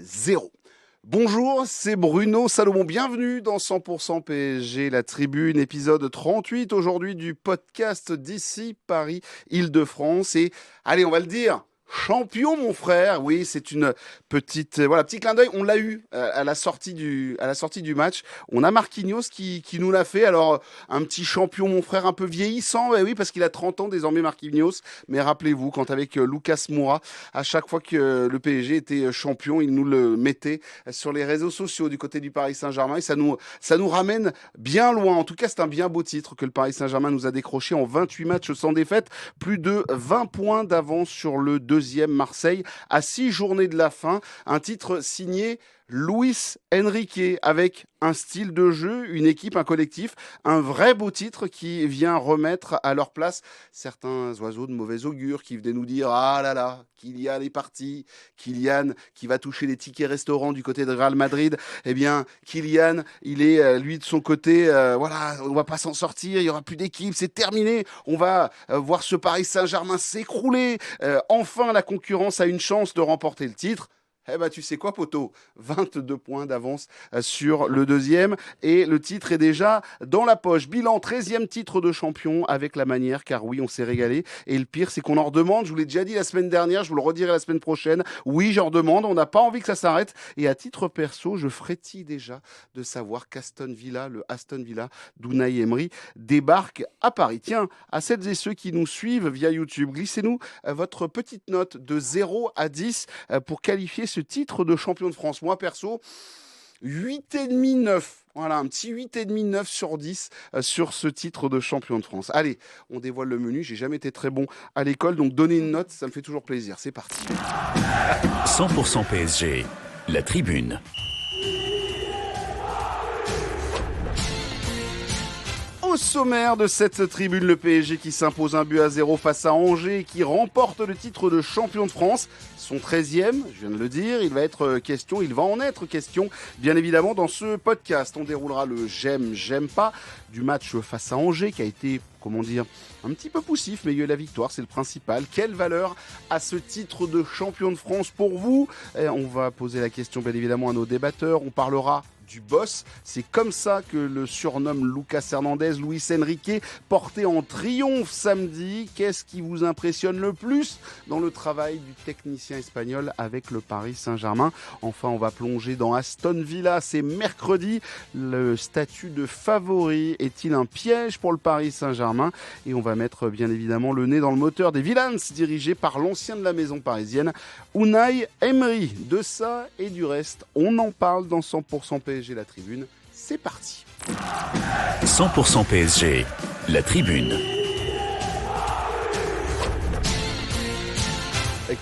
0. Bonjour, c'est Bruno Salomon. Bienvenue dans 100% PSG, la tribune, épisode 38 aujourd'hui du podcast d'ici Paris, Île-de-France. Et allez, on va le dire, champion mon frère. Oui, c'est une petite, petit clin d'œil. On l'a eu à la sortie du match. On a Marquinhos qui nous l'a fait. Alors, un petit champion mon frère un peu vieillissant. Oui, parce qu'il a 30 ans désormais Marquinhos. Mais rappelez-vous, quand avec Lucas Moura, à chaque fois que le PSG était champion, il nous le mettait sur les réseaux sociaux du côté du Paris Saint-Germain. Et ça nous ramène bien loin. En tout cas, c'est un bien beau titre que le Paris Saint-Germain nous a décroché en 28 matchs sans défaite. Plus de 20 points d'avance sur le deuxième Marseille à 6 journées de la fin. Un titre signé Luis Enrique avec un style de jeu, une équipe, un collectif, un vrai beau titre qui vient remettre à leur place certains oiseaux de mauvais augure qui venaient nous dire « Ah là là, Kylian est parti, Kylian qui va toucher les tickets restaurants du côté de Real Madrid. » Eh bien, Kylian, il est lui de son côté, on va pas s'en sortir, il y aura plus d'équipe, c'est terminé. On va voir ce Paris Saint-Germain s'écrouler. Enfin, la concurrence a une chance de remporter le titre. Eh ben, tu sais quoi, poteau? 22 points d'avance sur le deuxième. Et le titre est déjà dans la poche. Bilan, 13e titre de champion avec la manière, car oui, on s'est régalé. Et le pire, c'est qu'on en redemande. Je vous l'ai déjà dit la semaine dernière, je vous le redirai la semaine prochaine. Oui, j'en redemande. On n'a pas envie que ça s'arrête. Et à titre perso, je frétille déjà de savoir qu'Aston Villa, le Aston Villa d'Unai Emery, débarque à Paris. Tiens, à celles et ceux qui nous suivent via YouTube, glissez-nous votre petite note de 0 à 10 pour qualifier ce titre de champion de France. Moi, perso, 8,5, 9. Voilà, un petit 8,5, 9 sur 10 sur ce titre de champion de France. Allez, on dévoile le menu. J'ai jamais été très bon à l'école, donc donner une note, ça me fait toujours plaisir. C'est parti. 100% PSG, la tribune. Au sommaire de cette tribune, le PSG qui s'impose 1-0 face à Angers et qui remporte le titre de champion de France. Son 13e, je viens de le dire, il va en être question, bien évidemment, dans ce podcast. On déroulera le j'aime pas du match face à Angers qui a été, un petit peu poussif, mais il y a eu la victoire, c'est le principal. Quelle valeur a ce titre de champion de France pour vous? On va poser la question, bien évidemment, à nos débatteurs. On parlera du boss, c'est comme ça que le surnomme Lucas Hernandez, Luis Enrique, porté en triomphe samedi. Qu'est-ce qui vous impressionne le plus dans le travail du technicien espagnol avec le Paris Saint-Germain? Enfin, on va plonger dans Aston Villa, c'est mercredi. Le statut de favori est-il un piège pour le Paris Saint-Germain? Et on va mettre bien évidemment le nez dans le moteur des Villans, dirigé par l'ancien de la maison parisienne, Unai Emery. De ça et du reste, on en parle dans 100% PSG, la tribune. C'est parti. 100% PSG, la tribune.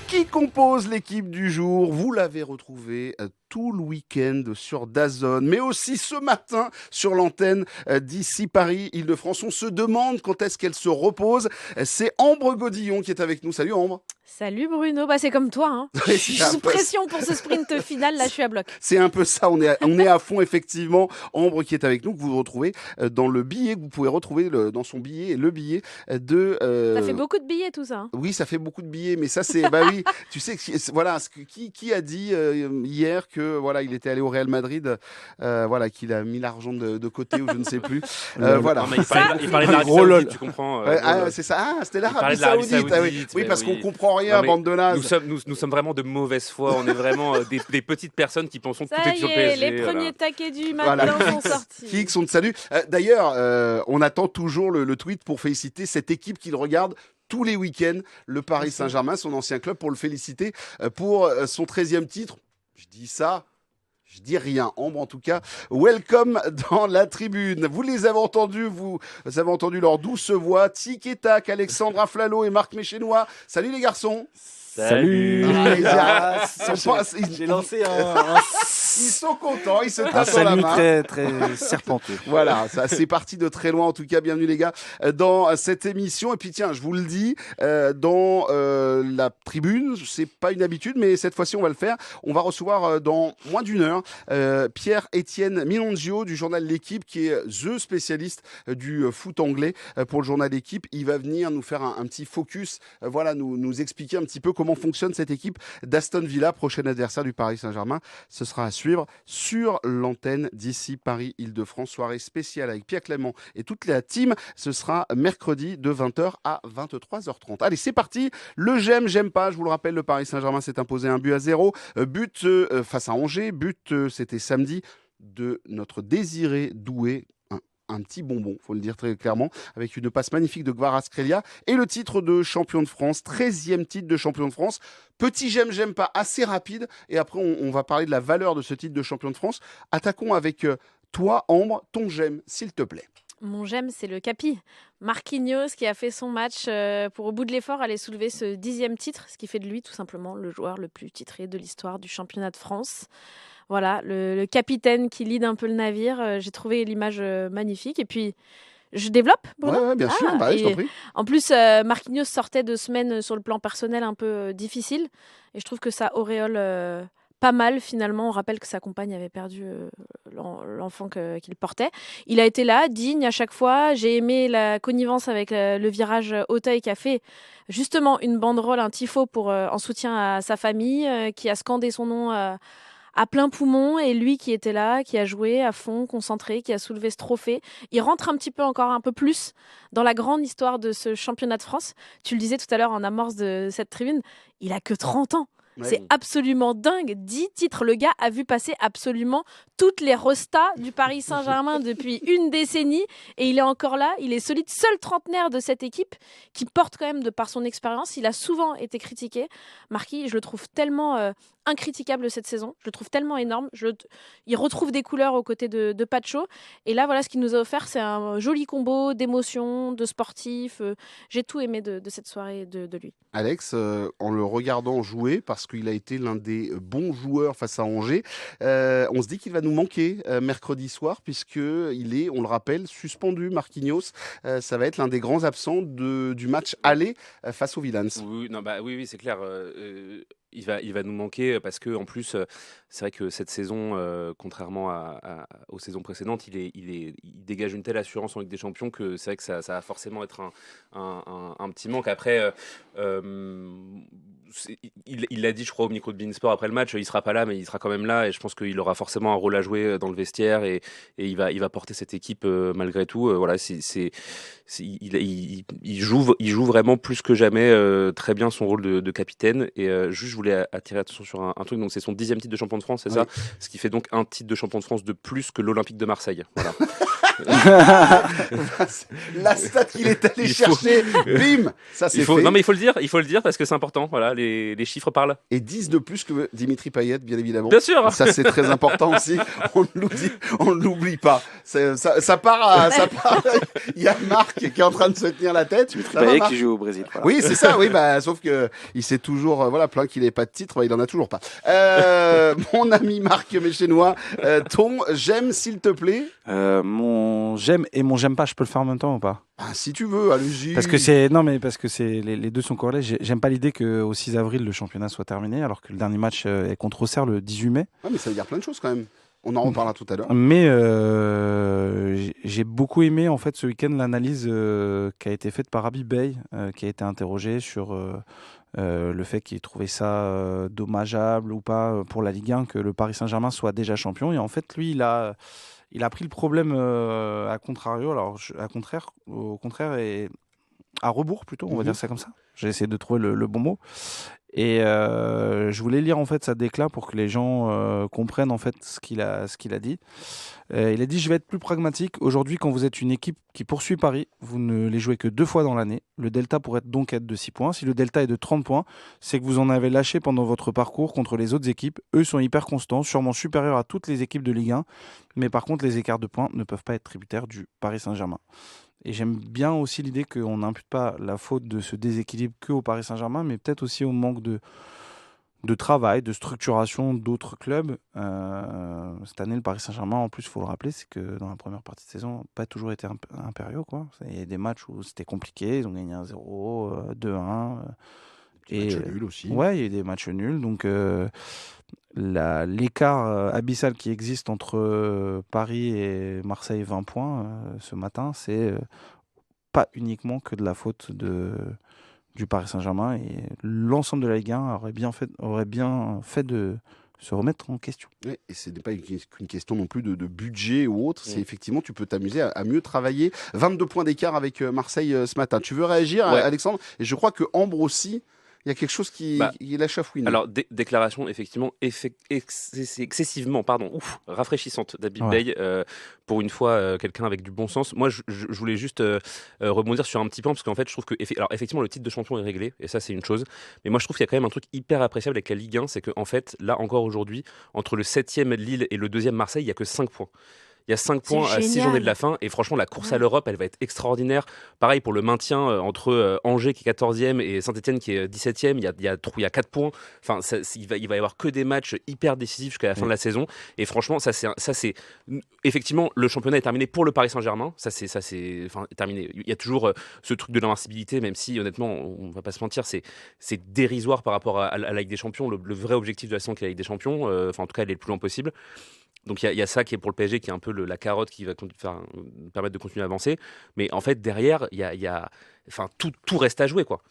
Qui compose l'équipe du jour? Vous l'avez retrouvé tout le week-end sur DAZN, mais aussi ce matin sur l'antenne d'ici Paris, Île-de-France. On se demande quand est-ce qu'elle se repose. C'est Ambre Godillon qui est avec nous. Salut Ambre. Salut Bruno, c'est comme toi, hein. Je suis sous pression pour ce sprint final, là je suis à bloc. C'est un peu ça, on est à fond effectivement. Ambre qui est avec nous, que vous retrouvez dans le billet, que vous pouvez retrouver dans son billet, le billet de... Ça fait beaucoup de billets tout ça. Hein. Oui, ça fait beaucoup de billets, mais ça c'est... oui, tu sais, voilà, qui a dit hier que il était allé au Real Madrid, qu'il a mis l'argent de côté ou je ne sais plus. Voilà. Non, mais il parlait de l'Arabie Saoudite, tu comprends. C'est ça, c'était l'Arabie Saoudite. Oui, parce qu'on comprend rien, bande de nazes. Nous sommes vraiment de mauvaise foi. On est vraiment des petites personnes qui pensons que tout est sur le PSG. Les premiers taquets du matin sont sortis. Qui sont de salut. D'ailleurs, on attend toujours le tweet pour féliciter cette équipe qui le regarde tous les week-ends, le Paris Saint-Germain, son ancien club, pour le féliciter pour son 13e titre. Je dis ça. Je dis rien. Ambre, en tout cas, welcome dans la tribune. Vous les avez entendus, vous avez entendu leur douce voix. Tic et tac, Alexandre Aflalo et Marc Méchénois. Salut les garçons. Salut. J'ai lancé un Ils sont contents, ils se tapent dans la salut main. très, très serpenteux. Voilà, ça c'est parti de très loin. En tout cas, bienvenue les gars dans cette émission. Et puis tiens, je vous le dis, dans la tribune, c'est pas une habitude, mais cette fois-ci on va le faire. On va recevoir dans moins d'une heure Pierre-Étienne Milongio du journal L'Équipe, qui est the spécialiste du foot anglais pour le journal L'Équipe. Il va venir nous faire un petit focus, voilà, nous expliquer un petit peu comment fonctionne cette équipe d'Aston Villa, prochain adversaire du Paris Saint-Germain. Ce sera à suivre sur l'antenne d'ici Paris Île-de-France. Soirée spéciale avec Pierre Clément et toute la team. Ce sera mercredi de 20h à 23h30. Allez, c'est parti. Le j'aime pas. Je vous le rappelle, le Paris Saint-Germain s'est imposé 1-0. But face à Angers. But, c'était samedi, de notre Désiré Doué. Un petit bonbon, faut le dire très clairement, avec une passe magnifique de Kvaratskhelia et le titre de champion de France, 13e titre de champion de France. Petit j'aime pas, assez rapide, et après on va parler de la valeur de ce titre de champion de France. Attaquons avec toi, Ambre, ton j'aime, s'il te plaît. Mon j'aime, c'est le Capi. Marquinhos qui a fait son match pour, au bout de l'effort, aller soulever ce 10e titre, ce qui fait de lui tout simplement le joueur le plus titré de l'histoire du championnat de France. Voilà, le capitaine qui lead un peu le navire. J'ai trouvé l'image magnifique. Et puis, je développe, Bruno. Ouais, bien sûr, je t'en prie. En plus, Marquinhos sortait de semaines sur le plan personnel un peu difficile. Et je trouve que ça auréole pas mal, finalement. On rappelle que sa compagne avait perdu l'enfant qu'il portait. Il a été là, digne à chaque fois. J'ai aimé la connivence avec le virage Auteuil qui a fait justement une banderole, un tifo en soutien à sa famille, qui a scandé son nom à plein poumon, et lui qui était là, qui a joué à fond, concentré, qui a soulevé ce trophée. Il rentre un petit peu encore un peu plus dans la grande histoire de ce championnat de France. Tu le disais tout à l'heure en amorce de cette tribune, il a que 30 ans. Ouais. C'est absolument dingue. 10 titres. Le gars a vu passer absolument toutes les restas du Paris Saint-Germain depuis une décennie. Et il est encore là. Il est solide. Seul trentenaire de cette équipe qui porte quand même, de par son expérience. Il a souvent été critiqué. Marquis, je le trouve tellement incritiquable cette saison. Je le trouve tellement énorme. Il retrouve des couleurs aux côtés de Pacho. Et là, voilà, ce qu'il nous a offert, c'est un joli combo d'émotions, de sportifs. J'ai tout aimé de cette soirée de lui. Alex, en le regardant jouer, parce qu'il a été l'un des bons joueurs face à Angers, on se dit qu'il va nous manquer mercredi soir, puisqu'il est, on le rappelle, suspendu. Marquinhos, ça va être l'un des grands absents du match aller face aux Villans. Oui, c'est clair. Il va nous manquer parce que en plus, c'est vrai que cette saison, contrairement aux saisons précédentes, il dégage une telle assurance en Ligue des Champions que c'est vrai que ça va forcément être un petit manque. Après, il l'a dit, je crois, au micro de Beansport après le match, il sera pas là, mais il sera quand même là, et je pense qu'il aura forcément un rôle à jouer dans le vestiaire, et il va porter cette équipe malgré tout. Voilà, il joue vraiment plus que jamais très bien son rôle de capitaine. Et juste, je voulais attirer l'attention sur un truc. Donc, c'est son 10e titre de champion de France, c'est ça, ce qui fait donc un titre de champion de France de plus que l'Olympique de Marseille. Voilà. La stat qu'il est allé chercher, bim, ça c'est fait. Non, mais il faut le dire parce que c'est important. Voilà, les chiffres parlent. Et 10 de plus que Dimitri Payet, bien évidemment. Bien sûr. Ça c'est très important aussi. On ne l'oublie pas. Ça part. Il y a Marc qui est en train de se tenir la tête. Payet qui joue au Brésil. Voilà. Oui, c'est ça. Oui, sauf que il s'est toujours plaint qu'il n'ait pas de titre. Il en a toujours pas. Mon ami Marc Méchénois, ton j'aime s'il te plaît. Mon j'aime et mon j'aime pas, je peux le faire en même temps ou pas? Si tu veux, allez-y. Parce que les deux sont corrélés. J'aime pas l'idée qu'au 6 avril le championnat soit terminé, alors que le dernier match est contre Auxerre le 18 mai. Ouais, mais ça veut dire plein de choses quand même. On en reparlera tout à l'heure. Mais j'ai beaucoup aimé en fait ce week-end l'analyse qui a été faite par Habib Bey, qui a été interrogé sur le fait qu'il trouvait ça dommageable ou pas pour la Ligue 1 que le Paris Saint-Germain soit déjà champion. Et en fait, lui, il a pris le problème au contraire et à rebours plutôt, on va dire ça comme ça. J'ai essayé de trouver le bon mot. Et je voulais lire en fait sa décla pour que les gens comprennent en fait ce qu'il a dit. Il a dit: je vais être plus pragmatique. Aujourd'hui, quand vous êtes une équipe qui poursuit Paris, vous ne les jouez que 2 fois dans l'année. Le delta pourrait donc être de 6 points. Si le delta est de 30 points, c'est que vous en avez lâché pendant votre parcours contre les autres équipes. Eux sont hyper constants, sûrement supérieurs à toutes les équipes de Ligue 1. Mais par contre, les écarts de points ne peuvent pas être tributaires du Paris Saint-Germain. Et j'aime bien aussi l'idée qu'on n'impute pas la faute de ce déséquilibre qu'au Paris Saint-Germain, mais peut-être aussi au manque de travail, de structuration d'autres clubs. Cette année, le Paris Saint-Germain, en plus, il faut le rappeler, c'est que dans la première partie de saison, n'a pas toujours été impériaux, quoi. Il y a des matchs où c'était compliqué, ils ont gagné 1-0, 2-1. Des matchs nuls aussi. Ouais, il y a eu des matchs nuls. Donc, l'écart abyssal qui existe entre Paris et Marseille, 20 points, ce matin, c'est pas uniquement que de la faute du Paris Saint-Germain, et l'ensemble de la Ligue 1 aurait bien fait de se remettre en question. Ouais, et ce n'est pas qu'une question non plus de budget ou autre, c'est effectivement, tu peux t'amuser à mieux travailler. 22 points d'écart avec Marseille ce matin. Tu veux réagir, Alexandre? Et je crois que Ambre aussi, il y a quelque chose qui la chafouine. Alors, déclaration effectivement excessivement rafraîchissante d'Habib Beye. Pour une fois, quelqu'un avec du bon sens. Moi, je voulais juste rebondir sur un petit point, parce qu'en fait, je trouve que alors, effectivement, le titre de champion est réglé, et ça, c'est une chose. Mais moi, je trouve qu'il y a quand même un truc hyper appréciable avec la Ligue 1, c'est qu'en fait, là, encore aujourd'hui, entre le 7e Lille et le 2e Marseille, il n'y a que 5 points. Il y a 5 points à 6 journées de la fin. Et franchement, la course à l'Europe, elle va être extraordinaire. Pareil pour le maintien entre Angers qui est 14e et Saint-Etienne qui est 17e. Il y a 4 points. Enfin, il va y avoir que des matchs hyper décisifs jusqu'à la fin de la saison. Et franchement, ça c'est effectivement, le championnat est terminé pour le Paris Saint-Germain. Ça c'est terminé. Il y a toujours ce truc de l'invincibilité, même si honnêtement, on va pas se mentir, c'est dérisoire par rapport à la Ligue des Champions. Le vrai objectif de la saison, qui est la Ligue des Champions, en tout cas, elle est le plus loin possible. Donc il y a ça qui est pour le PSG, qui est un peu la carotte qui va permettre de continuer à avancer. Mais en fait, derrière, tout reste à jouer, quoi.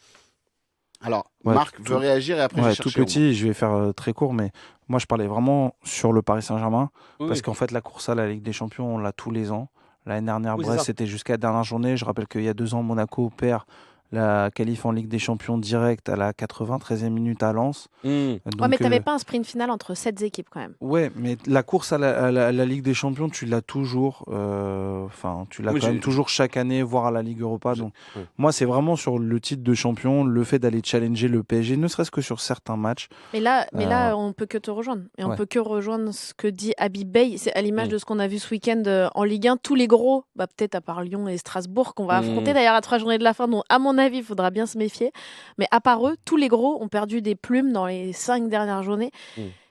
Alors, Marc veut réagir, et après je vais chercher. Tout petit, je vais faire très court, mais moi je parlais vraiment sur le Paris Saint-Germain, parce qu'en fait la course à la Ligue des Champions, on l'a tous les ans. L'année dernière, Brest, c'était jusqu'à la dernière journée. Je rappelle qu'il y a 2 ans, Monaco perd la qualif en Ligue des Champions directe à la 93e minute à Lens. Donc, mais tu n'avais pas un sprint final entre 7 équipes quand même. Ouais, mais la course à la Ligue des Champions, tu l'as toujours. Tu l'as quand même toujours chaque année, voire à la Ligue Europa. Donc, moi, c'est vraiment sur le titre de champion, le fait d'aller challenger le PSG, ne serait-ce que sur certains matchs. Mais là, on peut que te rejoindre. Et on peut que rejoindre ce que dit Habib Beye. C'est à l'image de ce qu'on a vu ce week-end en Ligue 1. Tous les gros, peut-être à part Lyon et Strasbourg, qu'on va affronter d'ailleurs à 3 journées de la fin, dont à mon avis, il faudra bien se méfier. Mais à part eux, tous les gros ont perdu des plumes dans les 5 dernières journées.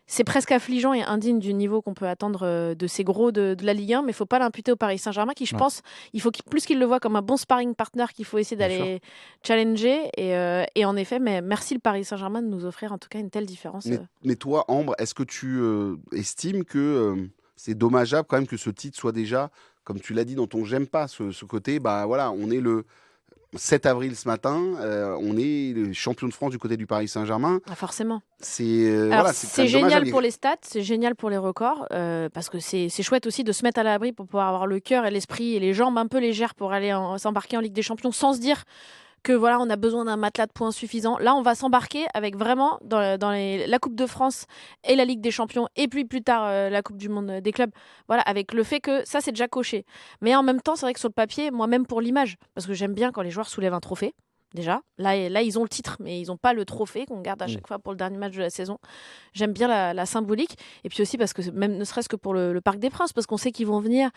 C'est presque affligeant et indigne du niveau qu'on peut attendre de ces gros de la Ligue 1, mais il ne faut pas l'imputer au Paris Saint-Germain, qui, je pense, il faut plus qu'il le voit comme un bon sparring partner qu'il faut essayer d'aller challenger. Et en effet, mais merci le Paris Saint-Germain de nous offrir en tout cas une telle différence. Mais toi, Ambre, est-ce que tu estimes que c'est dommageable quand même que ce titre soit déjà, comme tu l'as dit dans ton j'aime pas, ce côté, on est le 7 avril ce matin, on est le champion de France du côté du Paris Saint-Germain. Forcément. C'est génial pour les stats, c'est génial pour les records, parce que c'est chouette aussi de se mettre à l'abri pour pouvoir avoir le cœur et l'esprit et les jambes un peu légères pour aller s'embarquer en Ligue des Champions sans se dire que on a besoin d'un matelas de points suffisant. Là, on va s'embarquer avec vraiment dans la Coupe de France et la Ligue des Champions, et puis plus tard la Coupe du Monde des clubs. Voilà, avec le fait que ça, c'est déjà coché. Mais en même temps, c'est vrai que sur le papier, moi-même pour l'image, parce que j'aime bien quand les joueurs soulèvent un trophée. Déjà, là, ils ont le titre, mais ils n'ont pas le trophée qu'on garde à chaque fois pour le dernier match de la saison. J'aime bien la symbolique. Et puis aussi parce que, même ne serait-ce que pour le Parc des Princes, parce qu'on sait qu'ils vont venir.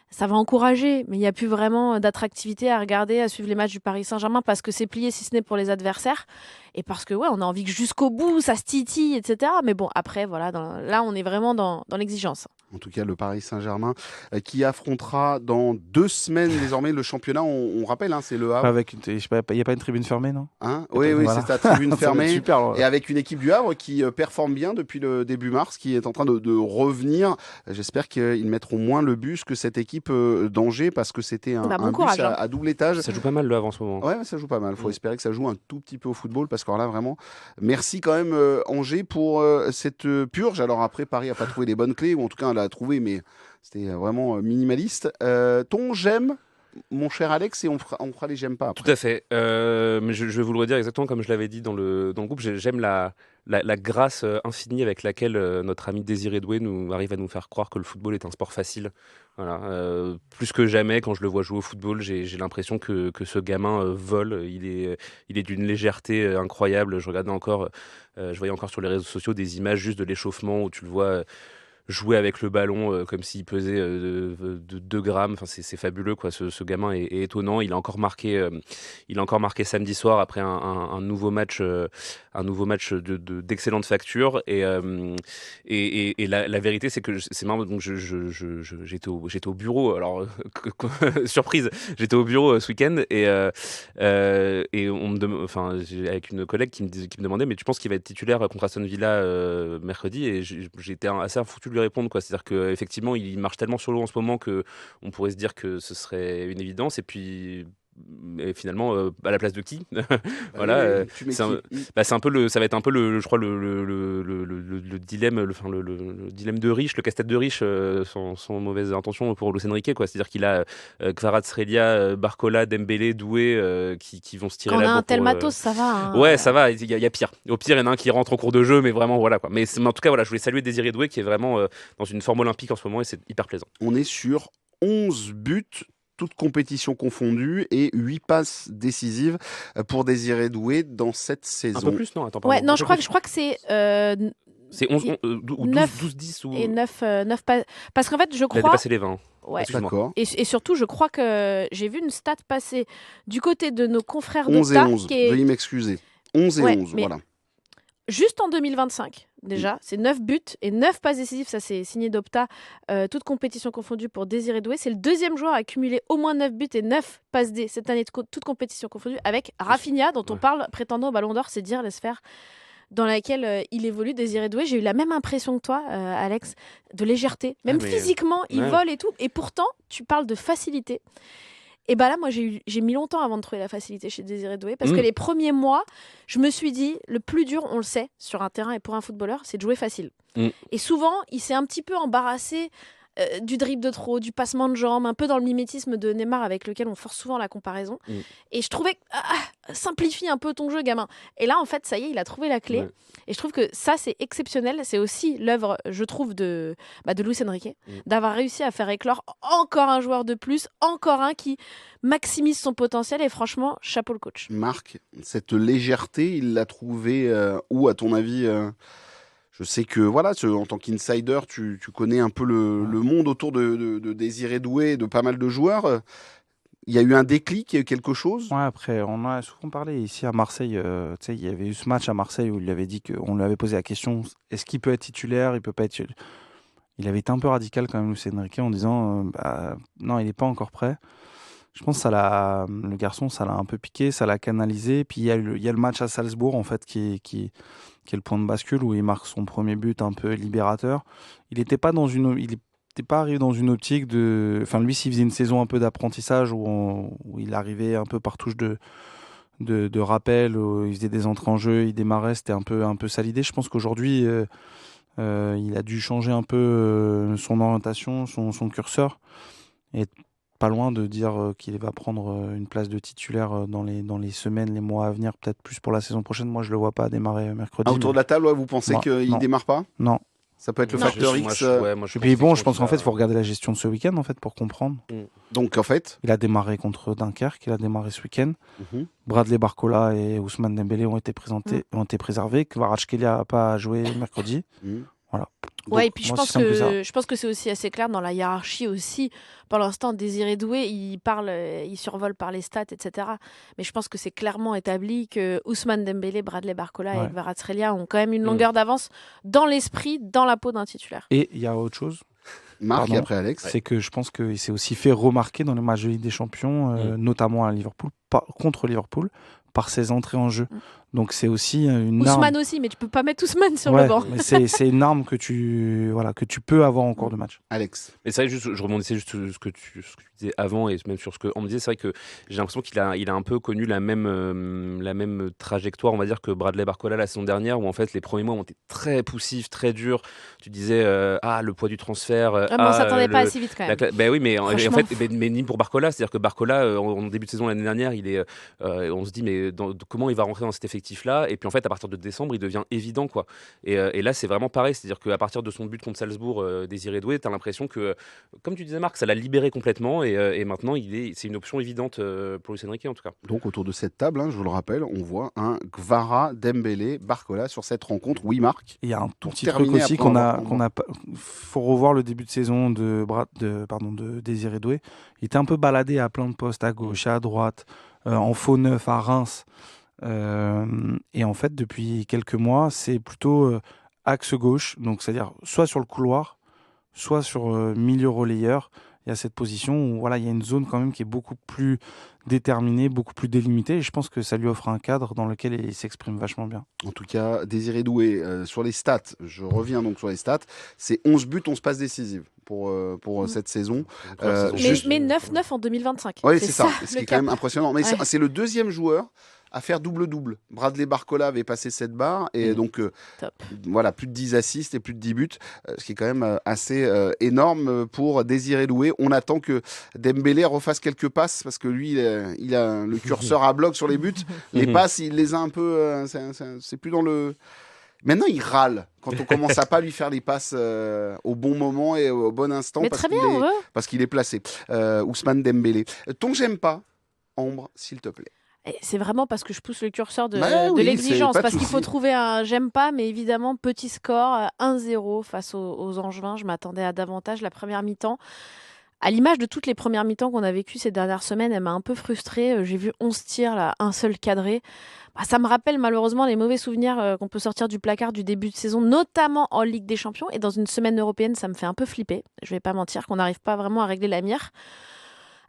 Ça va encourager, mais il n'y a plus vraiment d'attractivité à regarder, à suivre les matchs du Paris Saint-Germain, parce que c'est plié, si ce n'est pour les adversaires, et parce que on a envie que jusqu'au bout, ça se titille, etc. Mais bon, après, voilà, là, on est vraiment dans l'exigence. En tout cas, le Paris Saint-Germain qui affrontera dans 2 semaines désormais le championnat. On rappelle, c'est le Havre. Il n'y a pas une tribune fermée, non? Oui, voilà. C'est la tribune fermée. Super, et avec une équipe du Havre qui performe bien depuis le début mars, qui est en train de revenir. J'espère qu'ils mettront moins le bus que cette équipe d'Angers, parce que c'était un bus à double étage. Ça joue pas mal le Havre en ce moment. Ouais, ça joue pas mal. Il faut espérer que ça joue un tout petit peu au football, parce que là, vraiment, merci quand même Angers pour cette purge. Alors après, Paris n'a pas trouvé les bonnes clés, ou en tout cas, l'a trouvé, mais c'était vraiment minimaliste. Ton j'aime, mon cher Alex, et on fera les j'aime pas après. Tout à fait. Mais je vais vous le redire exactement comme je l'avais dit dans le groupe. J'aime la grâce infinie avec laquelle notre ami Désiré Doué arrive à nous faire croire que le football est un sport facile. Voilà. Plus que jamais, quand je le vois jouer au football, j'ai l'impression que ce gamin vole. Il est d'une légèreté incroyable. Je voyais encore sur les réseaux sociaux des images juste de l'échauffement où tu le vois jouer avec le ballon comme s'il pesait de 2 grammes. Enfin, c'est fabuleux, quoi. Ce gamin est étonnant. Il a encore marqué samedi soir après un nouveau match d'excellente facture. Et la vérité, c'est que c'est marrant. Donc j'étais au bureau. Alors surprise, j'étais au bureau ce week-end et avec une collègue qui me demandait, mais tu penses qu'il va être titulaire contre Aston Villa mercredi? Et j'étais assez foutu de lui répondre, quoi. C'est-à-dire qu'effectivement, il marche tellement sur l'eau en ce moment que on pourrait se dire que ce serait une évidence. Et puis finalement, à la place de qui? Voilà, c'est un peu ça va être un peu je crois le dilemme, le dilemme de Riche, le casse-tête de Riche, sans mauvaise intention pour Luis Enrique, quoi. C'est-à-dire qu'il a Kvaratskhelia, Barcola, Dembélé, Doué qui vont se tirer Quand on la a bourre un tel matos, ça va. Hein. Ouais, ça va. Il y a pire. Au pire, il y en a un qui rentre en cours de jeu, mais vraiment voilà, quoi. Mais en tout cas, voilà, je voulais saluer Désiré Doué qui est vraiment dans une forme olympique en ce moment et c'est hyper plaisant. On est sur 11 buts, toutes compétitions confondues, et 8 passes décisives pour Désiré Doué dans cette saison. Un peu plus, non? Attends, ouais, non, je crois que c'est... c'est 11, 12, 10 ou... Et 9 passes. Parce qu'en fait, je Il a crois... dépassé les 20. Ouais. D'accord. Et surtout, je crois que j'ai vu une stat passer du côté de nos confrères 11 et d'Opta. 11, veuillez m'excuser. 11 et 11, voilà. Juste en 2025, déjà, c'est 9 buts et 9 passes décisives, ça c'est signé d'Opta, toute compétition confondue pour Désiré Doué. C'est le deuxième joueur à accumuler au moins 9 buts et 9 passes D cette année, toute compétition confondue, avec Rafinha, dont on parle prétendant au Ballon d'Or, c'est dire la sphère dans laquelle il évolue, Désiré Doué. J'ai eu la même impression que toi, Alex, de légèreté. Même physiquement, il vole et tout. Et pourtant, tu parles de facilité. Et bah là, moi, j'ai mis longtemps avant de trouver la facilité chez Désiré Doué, parce que les premiers mois, je me suis dit, le plus dur, on le sait, sur un terrain et pour un footballeur, c'est de jouer facile. Et souvent, il s'est un petit peu embarrassé du dribble de trop, du passement de jambes, un peu dans le mimétisme de Neymar avec lequel on force souvent la comparaison. Et je trouvais simplifie un peu ton jeu, gamin. Et là, en fait, ça y est, il a trouvé la clé. Et je trouve que ça, c'est exceptionnel. C'est aussi l'œuvre, je trouve, de Luis Enrique, d'avoir réussi à faire éclore encore un joueur de plus, encore un qui maximise son potentiel. Et franchement, chapeau le coach. Marc, cette légèreté, il l'a trouvée où, à ton avis je sais que, voilà, en tant qu'insider, tu connais un peu le monde autour de Désiré Doué et de pas mal de joueurs. Il y a eu un déclic, il y a eu quelque chose? Ouais, après, on en a souvent parlé ici à Marseille. Il y avait eu ce match à Marseille où il avait dit qu'on lui avait posé la question, est-ce qu'il peut être titulaire? Il peut pas être... Il avait été un peu radical quand même, Luis Enrique, en disant non, il n'est pas encore prêt. Je pense que le garçon, ça l'a un peu piqué, ça l'a canalisé. Puis il y a le match à Salzbourg, en fait, qui est le point de bascule, où il marque son premier but un peu libérateur. Il n'était pas arrivé dans une optique de... Enfin, lui, s'il faisait une saison un peu d'apprentissage, où il arrivait un peu par touche de rappel, où il faisait des entrées en jeu, il démarrait, c'était un peu ça l'idée. Je pense qu'aujourd'hui, il a dû changer un peu son orientation, son curseur, et pas loin de dire qu'il va prendre une place de titulaire dans les semaines, les mois à venir, peut-être plus pour la saison prochaine. Moi, je le vois pas démarrer mercredi. Autour de la table, vous pensez qu'il démarre pas? Non. Ça peut être le facteur X. Et puis bon, je pense qu'en fait, il faut regarder la gestion de ce week-end, en fait, pour comprendre. Donc, en fait, il a démarré contre Dunkerque, il a démarré ce week-end. Bradley Barcola et Ousmane Dembélé ont été préservés. Kvaratskhelia n'a pas joué mercredi. Voilà. Donc, et puis je pense que c'est aussi assez clair dans la hiérarchie aussi. Pour l'instant, Désiré Doué, il survole par les stats, etc. Mais je pense que c'est clairement établi que Ousmane Dembélé, Bradley Barcola et Kvaratskhelia ont quand même une longueur d'avance dans l'esprit, dans la peau d'un titulaire. Et il y a autre chose. Marc, après Alex. C'est que je pense qu'il s'est aussi fait remarquer dans les matchs de Ligue des Champions, notamment à Liverpool, contre Liverpool, par ses entrées en jeu. Donc c'est aussi une arme. Ousmane aussi, mais tu peux pas mettre Ousmane sur le banc. Mais c'est une arme que tu peux avoir en cours de match. Alex. Mais c'est vrai, je rebondissais juste sur ce que tu disais avant et même sur ce qu'on me disait. C'est vrai que j'ai l'impression qu'il a un peu connu la même trajectoire, on va dire, que Bradley Barcola la saison dernière, où en fait les premiers mois ont été très poussifs, très durs. Tu disais le poids du transfert. On s'attendait pas assez vite quand même. Ben oui, mais en fait, mais ni pour Barcola, c'est-à-dire que Barcola en début de saison l'année dernière, on se dit mais comment il va rentrer dans cet effectif-là. Et puis en fait, à partir de décembre, il devient évident, quoi. Et là, c'est vraiment pareil. C'est-à-dire qu'à partir de son but contre Salzbourg, Désiré Doué, tu as l'impression que, comme tu disais, Marc, ça l'a libéré complètement. Et maintenant, c'est une option évidente pour Luis Enrique, en tout cas. Donc autour de cette table, je vous le rappelle, on voit un Kvara, Dembélé, Barcola sur cette rencontre. Oui, Marc. Il y a un tout petit truc aussi faut revoir le début de saison de Désiré Doué. Il était un peu baladé à plein de postes, à gauche, à droite, en faux neuf à Reims. Et en fait, depuis quelques mois, c'est plutôt axe gauche, donc c'est-à-dire soit sur le couloir, soit sur milieu relayeur. Il y a cette position où il y a une zone quand même qui est beaucoup plus déterminée, beaucoup plus délimitée. Et je pense que ça lui offre un cadre dans lequel il s'exprime vachement bien. En tout cas, Désiré Doué, sur les stats, je reviens donc sur les stats, c'est 11 buts, 11 passes décisives pour cette saison. Mais 9-9 en 2025. Oui, c'est ça, ce qui est quand même impressionnant. Mais c'est le deuxième joueur à faire double-double. Bradley Barcola avait passé cette barre et donc voilà, plus de 10 assists et plus de 10 buts, ce qui est quand même assez énorme pour Désiré Doué. On attend que Dembélé refasse quelques passes parce que lui, il a le curseur à bloc sur les buts. Les passes, il les a un peu... c'est plus dans le... Maintenant, il râle quand on commence à pas lui faire les passes au bon moment et au bon instant parce qu'il est placé. Ousmane Dembélé. Ton j'aime pas, Ambre, s'il te plaît. C'est vraiment parce que je pousse le curseur de l'exigence, parce qu'il faut trouver un j'aime pas, mais évidemment, petit score, 1-0 face aux Angevins. Je m'attendais à davantage la première mi-temps. À l'image de toutes les premières mi-temps qu'on a vécues ces dernières semaines, elle m'a un peu frustrée. J'ai vu 11 tirs, là, un seul cadré. Ça me rappelle malheureusement les mauvais souvenirs qu'on peut sortir du placard du début de saison, notamment en Ligue des Champions. Et dans une semaine européenne, ça me fait un peu flipper. Je vais pas mentir qu'on n'arrive pas vraiment à régler la mire.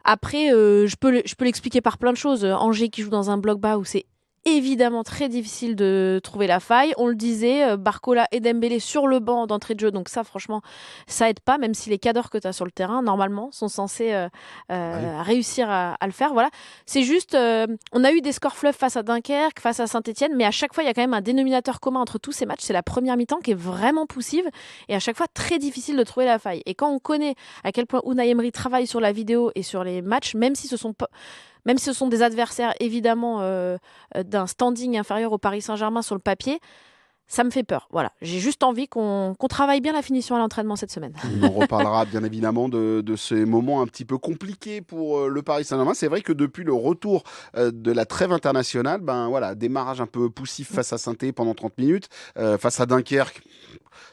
Après, je peux l'expliquer par plein de choses. Angers qui joue dans un bloc bas où c'est évidemment très difficile de trouver la faille. On le disait, Barcola et Dembélé sur le banc d'entrée de jeu. Donc ça, franchement, ça aide pas, même si les cadors que tu as sur le terrain, normalement, sont censés réussir à le faire. Voilà. C'est juste, on a eu des scores fleuves face à Dunkerque, face à Saint-Etienne, mais à chaque fois, il y a quand même un dénominateur commun entre tous ces matchs. C'est la première mi-temps qui est vraiment poussive et à chaque fois très difficile de trouver la faille. Et quand on connaît à quel point Unai Emery travaille sur la vidéo et sur les matchs, même si ce sont des adversaires évidemment d'un standing inférieur au Paris Saint-Germain sur le papier, ça me fait peur. Voilà, j'ai juste envie qu'on travaille bien la finition à l'entraînement cette semaine. On en reparlera bien évidemment de ces moments un petit peu compliqués pour le Paris Saint-Germain. C'est vrai que depuis le retour de la trêve internationale, démarrage un peu poussif face à Saint-Étienne pendant 30 minutes, face à Dunkerque.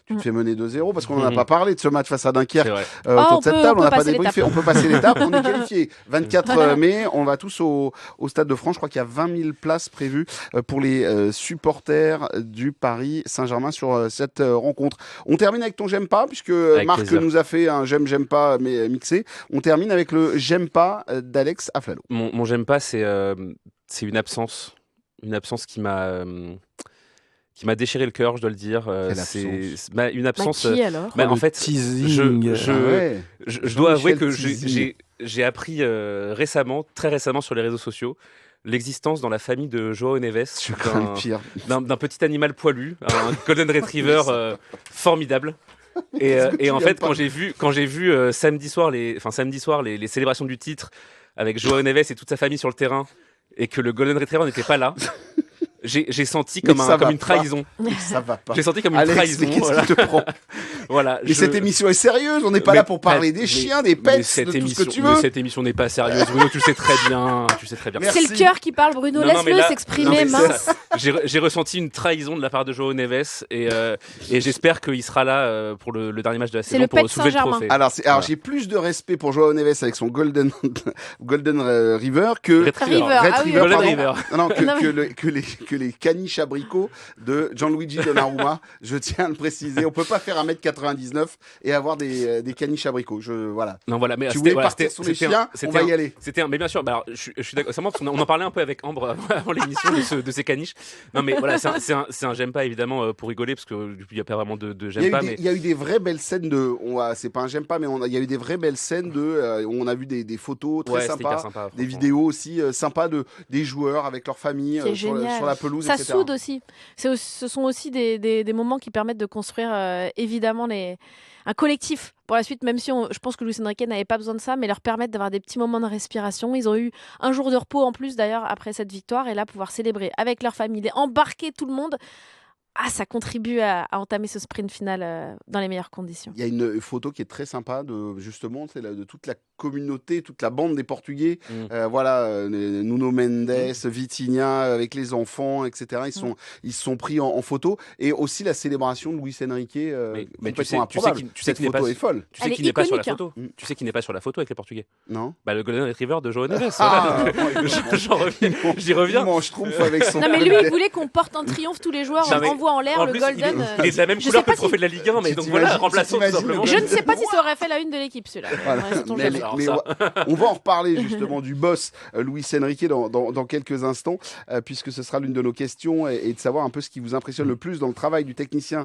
Tu te fais mener 2-0 parce qu'on n'en a pas parlé de ce match face à Dunkerque autour de cette table. On n'a pas débriefé. On peut passer l'étape. On est qualifié. 24 mai, on va tous au Stade de France. Je crois qu'il y a 20 000 places prévues pour les supporters du Paris Saint-Germain sur cette rencontre. On termine avec ton j'aime pas, puisque Marc nous a fait un j'aime pas mais mixé. On termine avec le j'aime pas d'Alex Aflalo. Mon j'aime pas, c'est une absence qui m'a déchiré le cœur, je dois le dire. C'est une absence. Qui alors en fait, teasing. je dois avouer que j'ai appris très récemment sur les réseaux sociaux l'existence dans la famille de Joao Neves d'un petit animal poilu, un golden retriever formidable. Et en fait, quand j'ai vu samedi soir les célébrations du titre avec Joao Neves et toute sa famille sur le terrain et que le golden retriever n'était pas là. J'ai senti comme une trahison. Ça va pas. J'ai senti comme une trahison. Qu'est-ce qui te prend Voilà. Mais cette émission est sérieuse. On n'est pas là pour parler des chiens, des pets, de tout ce que tu veux. Mais cette émission n'est pas sérieuse, Bruno. Tu le sais très bien. C'est le cœur qui parle, Bruno. Laisse-le s'exprimer, mince. J'ai ressenti une trahison de la part de Joao Neves et j'espère qu'il sera là pour le dernier match de la saison pour soulever le trophée. Alors j'ai plus de respect pour Joao Neves avec son Golden River que que les caniches abricots de Gianluigi Donnarumma. Je tiens à le préciser. On peut pas faire 1m99 et avoir des caniches abricots. Mais tu voulais partir sur les chiens, on va y aller. Mais bien sûr. Alors, je suis d'accord. On en parlait un peu avec Ambre avant l'émission de ces caniches. Non, mais voilà, c'est un j'aime pas évidemment pour rigoler parce que il y a pas vraiment de j'aime pas. Il y a eu des vraies belles scènes c'est pas un j'aime pas, mais il y a eu des vraies belles scènes où on a vu des photos très sympas, des vidéos aussi sympas des joueurs avec leur famille sur la pelouse, Ça etc. soude aussi. Ce sont aussi des moments qui permettent de construire évidemment un collectif pour la suite, même si je pense que Luis Enrique n'avait pas besoin de ça, mais leur permettre d'avoir des petits moments de respiration. Ils ont eu un jour de repos en plus d'ailleurs après cette victoire, et là pouvoir célébrer avec leur famille, embarquer tout le monde. Ça contribue à entamer ce sprint final dans les meilleures conditions. Il y a une photo qui est très sympa justement, c'est de toute la communauté, toute la bande des Portugais. Nuno Mendes, Vitinha avec les enfants, etc. Ils se sont pris en photo. Et aussi la célébration de Luis Enrique. Mais tu sais cette photo est folle. Tu sais qu'il n'est pas sur la photo. Tu sais qu'il n'est pas sur la photo avec les Portugais. Non. Le Golden Retriever de João Neves. J'y reviens. Il mange trompe avec son. Non mais lui il voulait qu'on porte en triomphe tous les joueurs, on envoie en l'air le Golden. Il est de la même couleur que le trophée de la Ligue 1, mais donc voilà, remplaçons tout simplement. Je ne sais pas si ça aurait fait la une de l'équipe celui-là. Mais on va en reparler justement du boss Luis Enrique dans quelques instants, puisque ce sera l'une de nos questions et de savoir un peu ce qui vous impressionne le plus dans le travail du technicien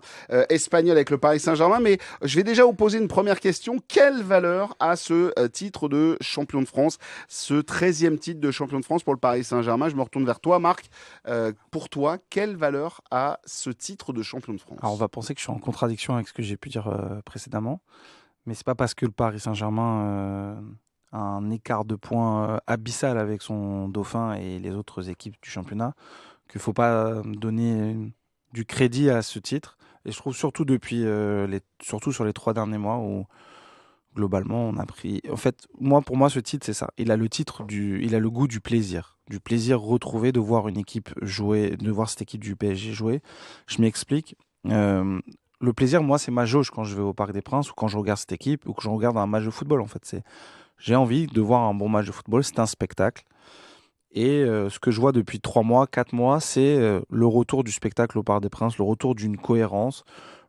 espagnol avec le Paris Saint-Germain. Mais je vais déjà vous poser une première question. Quelle valeur a ce titre de champion de France, ce 13e titre de champion de France pour le Paris Saint-Germain? Je me retourne vers toi, Marc. Pour toi, quelle valeur a ce titre de champion de France? Alors on va penser que je suis en contradiction avec ce que j'ai pu dire précédemment, mais c'est pas parce que le Paris Saint-Germain a un écart de points abyssal avec son dauphin et les autres équipes du championnat qu'il faut pas donner du crédit à ce titre. Et je trouve surtout surtout sur les 3 derniers mois où globalement on a pris. En fait, pour moi, ce titre c'est ça. Il a le goût du plaisir retrouvé de voir une équipe jouer, de voir cette équipe du PSG jouer. Je m'explique. Le plaisir, moi, c'est ma jauge quand je vais au Parc des Princes ou quand je regarde cette équipe ou que je regarde un match de football. En fait, j'ai envie de voir un bon match de football. C'est un spectacle. Et ce que je vois depuis 3 mois, 4 mois, c'est le retour du spectacle au Parc des Princes, le retour d'une cohérence,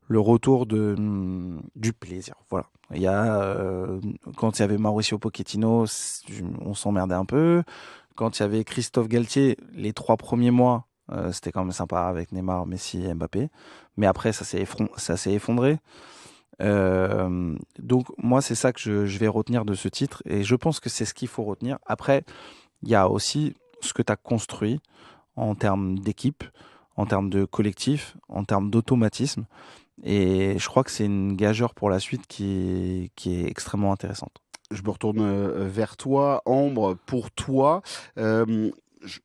le retour du plaisir. Voilà. Il y a quand il y avait Mauricio Pochettino, on s'emmerdait un peu. Quand il y avait Christophe Galtier, les 3 premiers mois, c'était quand même sympa avec Neymar, Messi et Mbappé. Mais après, ça s'est effondré. Donc, moi, c'est ça que je vais retenir de ce titre. Et je pense que c'est ce qu'il faut retenir. Après, il y a aussi ce que tu as construit en termes d'équipe, en termes de collectif, en termes d'automatisme. Et je crois que c'est une gageure pour la suite qui est extrêmement intéressante. Je me retourne vers toi, Ambre. Pour toi,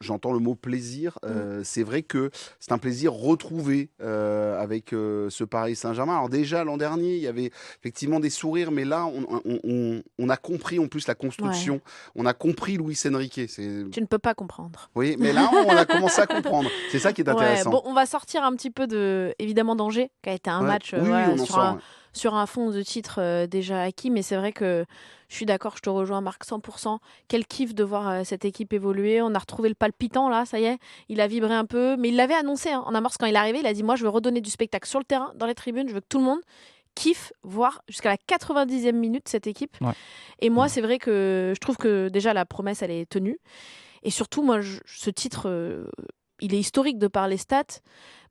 j'entends le mot plaisir. C'est vrai que c'est un plaisir retrouvé avec ce Paris Saint-Germain. Alors déjà, l'an dernier, il y avait effectivement des sourires, mais là, on a compris en plus la construction. Ouais. On a compris Luis Enrique. Tu ne peux pas comprendre. Oui, mais là, on a commencé à comprendre. C'est ça qui est intéressant. Bon, on va sortir un petit peu évidemment d'Angers, qui a été un match sur un fond de titre déjà acquis, mais c'est vrai que je suis d'accord, je te rejoins Marc 100%. Quel kiff de voir cette équipe évoluer. On a retrouvé le palpitant là, ça y est. Il a vibré un peu, mais il l'avait annoncé en amorce quand il est arrivé. Il a dit moi je veux redonner du spectacle sur le terrain, dans les tribunes. Je veux que tout le monde kiffe voir jusqu'à la 90e minute cette équipe. Ouais. Et moi c'est vrai que je trouve que déjà la promesse elle est tenue. Et surtout moi ce titre il est historique de par les stats,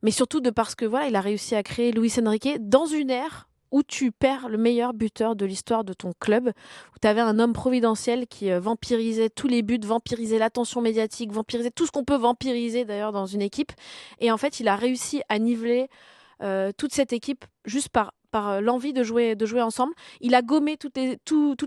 mais surtout de parce que voilà il a réussi à créer Luis Enrique dans une ère où tu perds le meilleur buteur de l'histoire de ton club, où tu avais un homme providentiel qui vampirisait tous les buts, vampirisait l'attention médiatique, vampirisait tout ce qu'on peut vampiriser d'ailleurs dans une équipe. Et en fait, il a réussi à niveler toute cette équipe juste par l'envie de jouer ensemble. Il a gommé toutes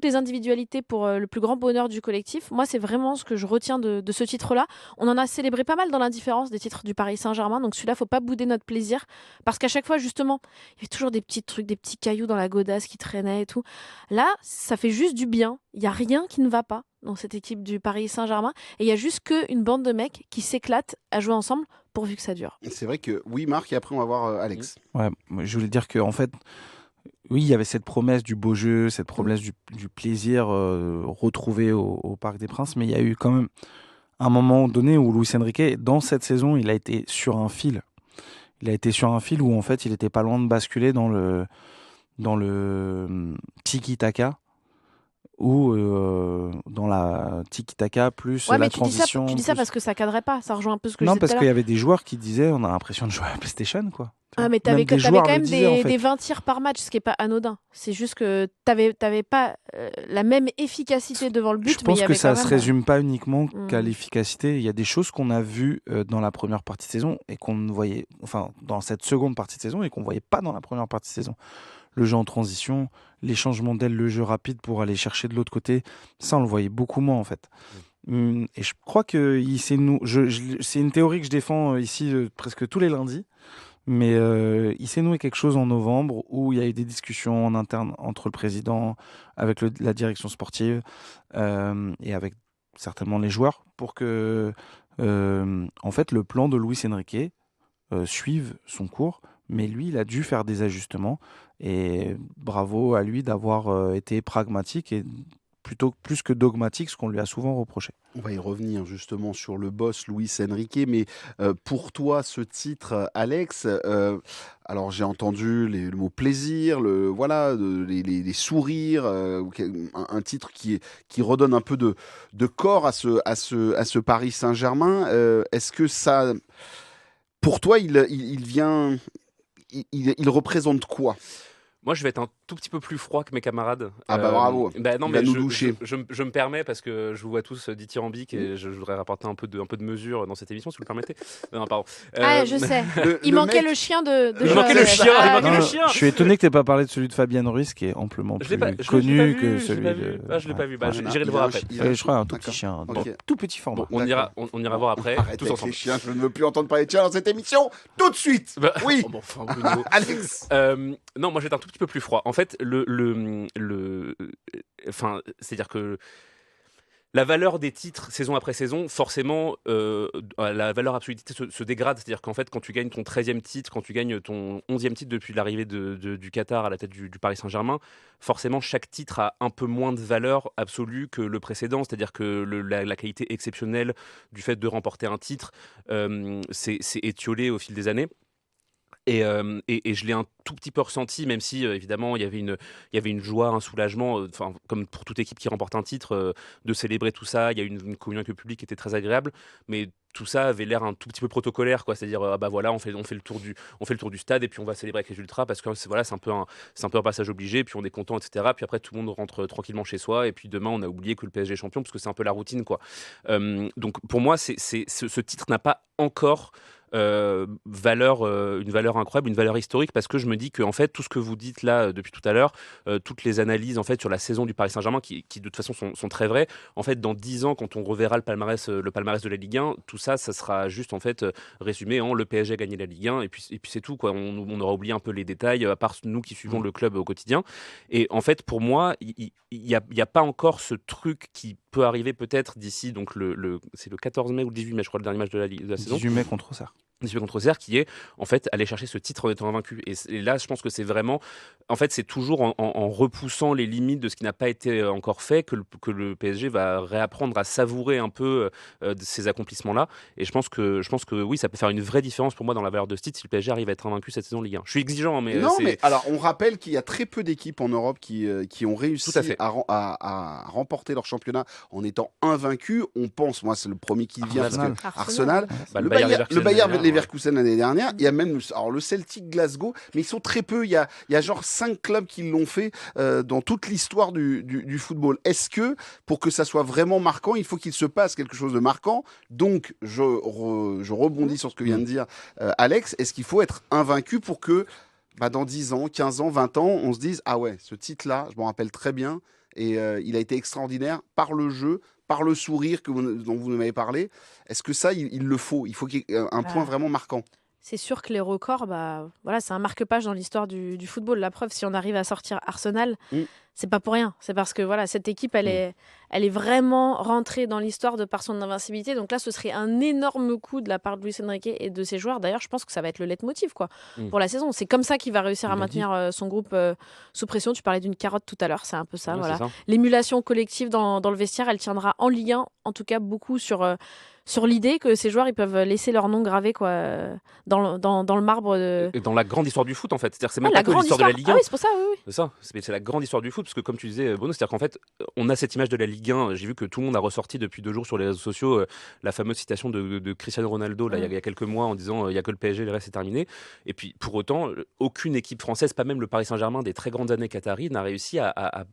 les individualités pour le plus grand bonheur du collectif. Moi, c'est vraiment ce que je retiens de ce titre-là. On en a célébré pas mal dans l'indifférence des titres du Paris Saint-Germain, donc celui-là, faut pas bouder notre plaisir, parce qu'à chaque fois, justement, il y avait toujours des petits trucs, des petits cailloux dans la godasse qui traînaient et tout. Là, ça fait juste du bien. Il y a rien qui ne va pas dans cette équipe du Paris Saint-Germain, et il y a juste qu'une bande de mecs qui s'éclatent à jouer ensemble pourvu que ça dure. C'est vrai que oui, Marc, et après on va voir Alex. Ouais, je voulais dire qu'en fait, oui, il y avait cette promesse du beau jeu, cette promesse du plaisir retrouvé au Parc des Princes, mais il y a eu quand même un moment donné où Luis Enrique, dans cette saison, il a été sur un fil. Il a été sur un fil où en fait, il était pas loin de basculer dans le tiki-taka, ou dans la tiki-taka plus Ouais, la mais transition. tu dis ça plus- parce que ça cadrait pas. Ça rejoint un peu ce que je Non, disais parce tout à qu'il y l'heure. avait des joueurs qui disaient on a l'impression de jouer à PlayStation, quoi. Tu Ah, vois. mais t'avais Même des quand joueurs le même disaient, en fait. des 20 tirs par match, ce qui est pas anodin. C'est juste que t'avais pas la même efficacité devant le but, Je mais il pense y que avait ça quand se même. résume pas uniquement qu'à Mm. l'efficacité. Il y a des choses qu'on a vues dans la première partie de saison et qu'on ne voyait, enfin, dans cette seconde partie de saison et qu'on voyait pas dans la première partie de saison. Le jeu en transition, les changements d'aile, le jeu rapide pour aller chercher de l'autre côté, ça on le voyait beaucoup moins en fait. Et je crois que c'est une théorie que je défends ici presque tous les lundis. Mais il s'est noué quelque chose en novembre où il y a eu des discussions en interne entre le président, avec la direction sportive et avec certainement les joueurs pour que en fait, le plan de Luis Enrique suive son cours. Mais lui, il a dû faire des ajustements et bravo à lui d'avoir été pragmatique et plutôt plus que dogmatique, ce qu'on lui a souvent reproché. On va y revenir justement sur le boss Luis Enrique, mais pour toi, ce titre, Alex, alors j'ai entendu le mot plaisir, voilà, les sourires, un titre qui redonne un peu de corps à ce Paris Saint-Germain. Est-ce que ça, pour toi, il vient, il représente quoi? Moi, je vais être un tout petit peu plus froid que mes camarades. Ah bah bravo, Bah non, il mais va nous doucher. je me permets parce que je vous vois tous dithyrambiques et je voudrais rapporter un peu de mesure dans cette émission, si vous le permettez. Non, pardon. Ah, je sais. Il le manquait mec- le chien de Il Joël. manquait le chien, Ah, il manquait le chien. Je suis étonné que tu n'aies pas parlé de celui de Fabian Ruiz qui est amplement Je plus l'ai pas, je l'ai connu pas vu, que je celui l'ai pas de. vu. Ah, je l'ai pas vu. Bah, Il a- j'irai le il voir a un après. chi- il a un Je crois un tout D'accord. petit chien, Ok. tout petit format. On ira voir après, Arrête tous avec ensemble. les chiens, je ne veux plus entendre parler de chiens dans cette émission, tout de suite. Bah, Oui. oh, bon, enfin, Bruno. Alex. Non, moi, je vais être un tout petit peu plus froid. En fait, enfin, c'est-à-dire que la valeur des titres saison après saison, forcément, la valeur absolue des titres se dégrade. C'est-à-dire qu'en fait, quand tu gagnes ton 13e titre, quand tu gagnes ton 11e titre depuis l'arrivée du Qatar à la tête du Paris Saint-Germain, forcément, chaque titre a un peu moins de valeur absolue que le précédent. C'est-à-dire que la qualité exceptionnelle du fait de remporter un titre c'est étiolé au fil des années. Et je l'ai un tout petit peu ressenti, même si évidemment il y avait une joie, un soulagement, enfin comme pour toute équipe qui remporte un titre, de célébrer tout ça. Il y a une communion avec le public qui était très agréable, mais tout ça avait l'air un tout petit peu protocolaire, quoi. C'est-à-dire ah bah voilà, on fait le tour du stade et puis on va célébrer avec les ultras parce que voilà, c'est un peu un passage obligé, puis on est content, etc. Puis après tout le monde rentre tranquillement chez soi et puis demain on a oublié que le PSG est champion parce que c'est un peu la routine, quoi. Donc pour moi, ce titre n'a pas encore une valeur incroyable, une valeur historique, parce que je me dis que en fait tout ce que vous dites là depuis tout à l'heure, toutes les analyses en fait sur la saison du Paris Saint-Germain qui de toute façon sont très vraies, en fait dans 10 ans quand on reverra le palmarès de la Ligue 1, tout ça sera juste en fait résumé en le PSG a gagné la Ligue 1 et puis c'est tout, quoi. On aura oublié un peu les détails à part nous qui suivons le club au quotidien. Et en fait pour moi il y a pas encore ce truc qui peut arriver peut-être d'ici, donc c'est le 14 mai ou le 18 mai je crois, le dernier match de la saison, 18 mai contre Auxerre. contre Auxerre, qui est en fait aller chercher ce titre en étant invaincu. Et là, je pense que c'est vraiment, en fait, c'est toujours en repoussant les limites de ce qui n'a pas été encore fait que le PSG va réapprendre à savourer un peu ces accomplissements-là. Et je pense que oui, ça peut faire une vraie différence pour moi dans la valeur de ce titre si le PSG arrive à être invaincu cette saison Ligue 1. Je suis exigeant, mais Non, mais alors on rappelle qu'il y a très peu d'équipes en Europe qui ont réussi Tout à fait. à remporter leur championnat en étant invaincus. On pense, moi c'est le premier qui vient, parce que Arsenal, Bah, le Bayer Leverkusen l'année dernière, il y a même alors, le Celtic Glasgow, mais ils sont très peu. Il y a genre 5 clubs qui l'ont fait dans toute l'histoire du football. Est-ce que pour que ça soit vraiment marquant, il faut qu'il se passe quelque chose de marquant? Donc je rebondis sur ce que vient de dire Alex. Est-ce qu'il faut être invaincu pour que dans 10 ans, 15 ans, 20 ans, on se dise ah ouais, ce titre-là, je m'en rappelle très bien et il a été extraordinaire par le jeu, par le sourire dont vous m'avez parlé. Est-ce que ça, il le faut? Il faut qu'il y ait un point vraiment marquant. C'est sûr que les records, voilà, c'est un marque-page dans l'histoire du football. La preuve, si on arrive à sortir Arsenal, c'est pas pour rien. C'est parce que voilà, cette équipe, elle est vraiment rentrée dans l'histoire de par son invincibilité. Donc là, ce serait un énorme coup de la part de Luis Enrique et de ses joueurs. D'ailleurs, je pense que ça va être le leitmotiv pour la saison. C'est comme ça qu'il va réussir à maintenir son groupe sous pression. Tu parlais d'une carotte tout à l'heure, c'est un peu ça. Ouais, voilà. c'est ça. L'émulation collective dans le vestiaire, elle tiendra en Ligue 1, en tout cas beaucoup sur l'idée que ces joueurs ils peuvent laisser leur nom gravé dans le marbre de... Et dans la grande histoire du foot, en fait. C'est-à-dire, c'est même la pas que grande l'histoire de la Ligue 1. Ah oui, c'est pour ça, oui. C'est ça, c'est la grande histoire du foot. foot, parce que comme tu disais, Bruno, c'est-à-dire qu'en fait, on a cette image de la Ligue 1. J'ai vu que tout le monde a ressorti depuis 2 jours sur les réseaux sociaux la fameuse citation de Cristiano Ronaldo là, il y a quelques mois en disant il n'y a que le PSG, le reste c'est terminé. Et puis pour autant, aucune équipe française, pas même le Paris Saint-Germain des très grandes années qataries, n'a réussi à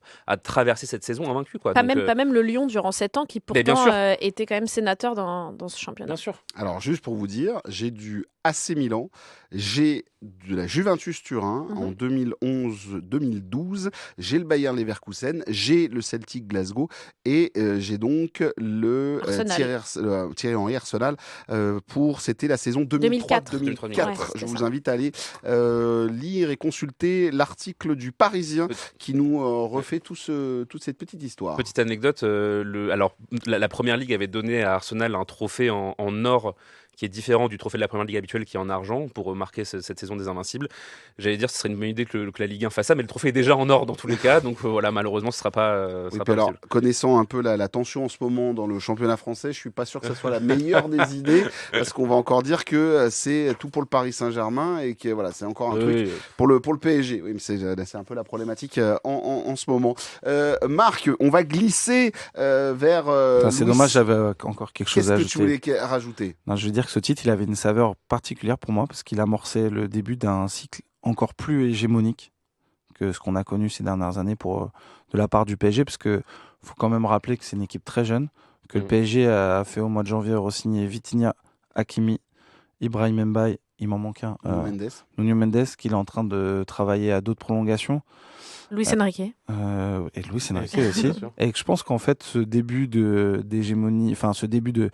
traverser cette saison invaincue. Pas même le Lyon durant 7 ans, qui pourtant était quand même sénateur dans ce championnat. Bien sûr. Alors juste pour vous dire, j'ai du AC Milan, j'ai de la Juventus Turin en 2011-2012, j'ai le Bayer Leverkusen, j'ai le Celtic Glasgow et j'ai donc le Thierry Henry Arsenal c'était la saison 2003-2004. Ouais, je vous invite à aller lire et consulter l'article du Parisien qui nous refait toute cette petite histoire. Petite anecdote, la Première Ligue avait donné à Arsenal un trophée en or qui est différent du trophée de la Première Ligue habituelle qui est en argent pour marquer cette saison des Invincibles. J'allais dire ce serait une bonne idée que la Ligue 1 fasse ça, mais le trophée est déjà en or dans tous les cas, donc voilà, malheureusement ce sera pas alors, connaissant un peu la tension en ce moment dans le championnat français, je suis pas sûr que ce soit la meilleure des idées, parce qu'on va encore dire que c'est tout pour le Paris Saint-Germain et que voilà, c'est encore un truc pour le PSG. Oui, mais c'est un peu la problématique en ce moment. Marc, on va glisser vers. C'est dommage, j'avais encore quelque chose à ajouter. Qu'est-ce que tu voulais rajouter ? Non, je veux dire que ce titre, il avait une saveur particulière pour moi parce qu'il amorçait le début d'un cycle encore plus hégémonique que ce qu'on a connu ces dernières années de la part du PSG, parce que faut quand même rappeler que c'est une équipe très jeune, que le PSG a fait au mois de janvier re-signer Vitinha, Hakimi, Ibrahim Mbaye, il m'en manque un, Nuno Mendes, qu'il est en train de travailler à d'autres prolongations. Luis Enrique. Et Luis Enrique aussi. Et je pense qu'en fait, ce début d'hégémonie, enfin ce début de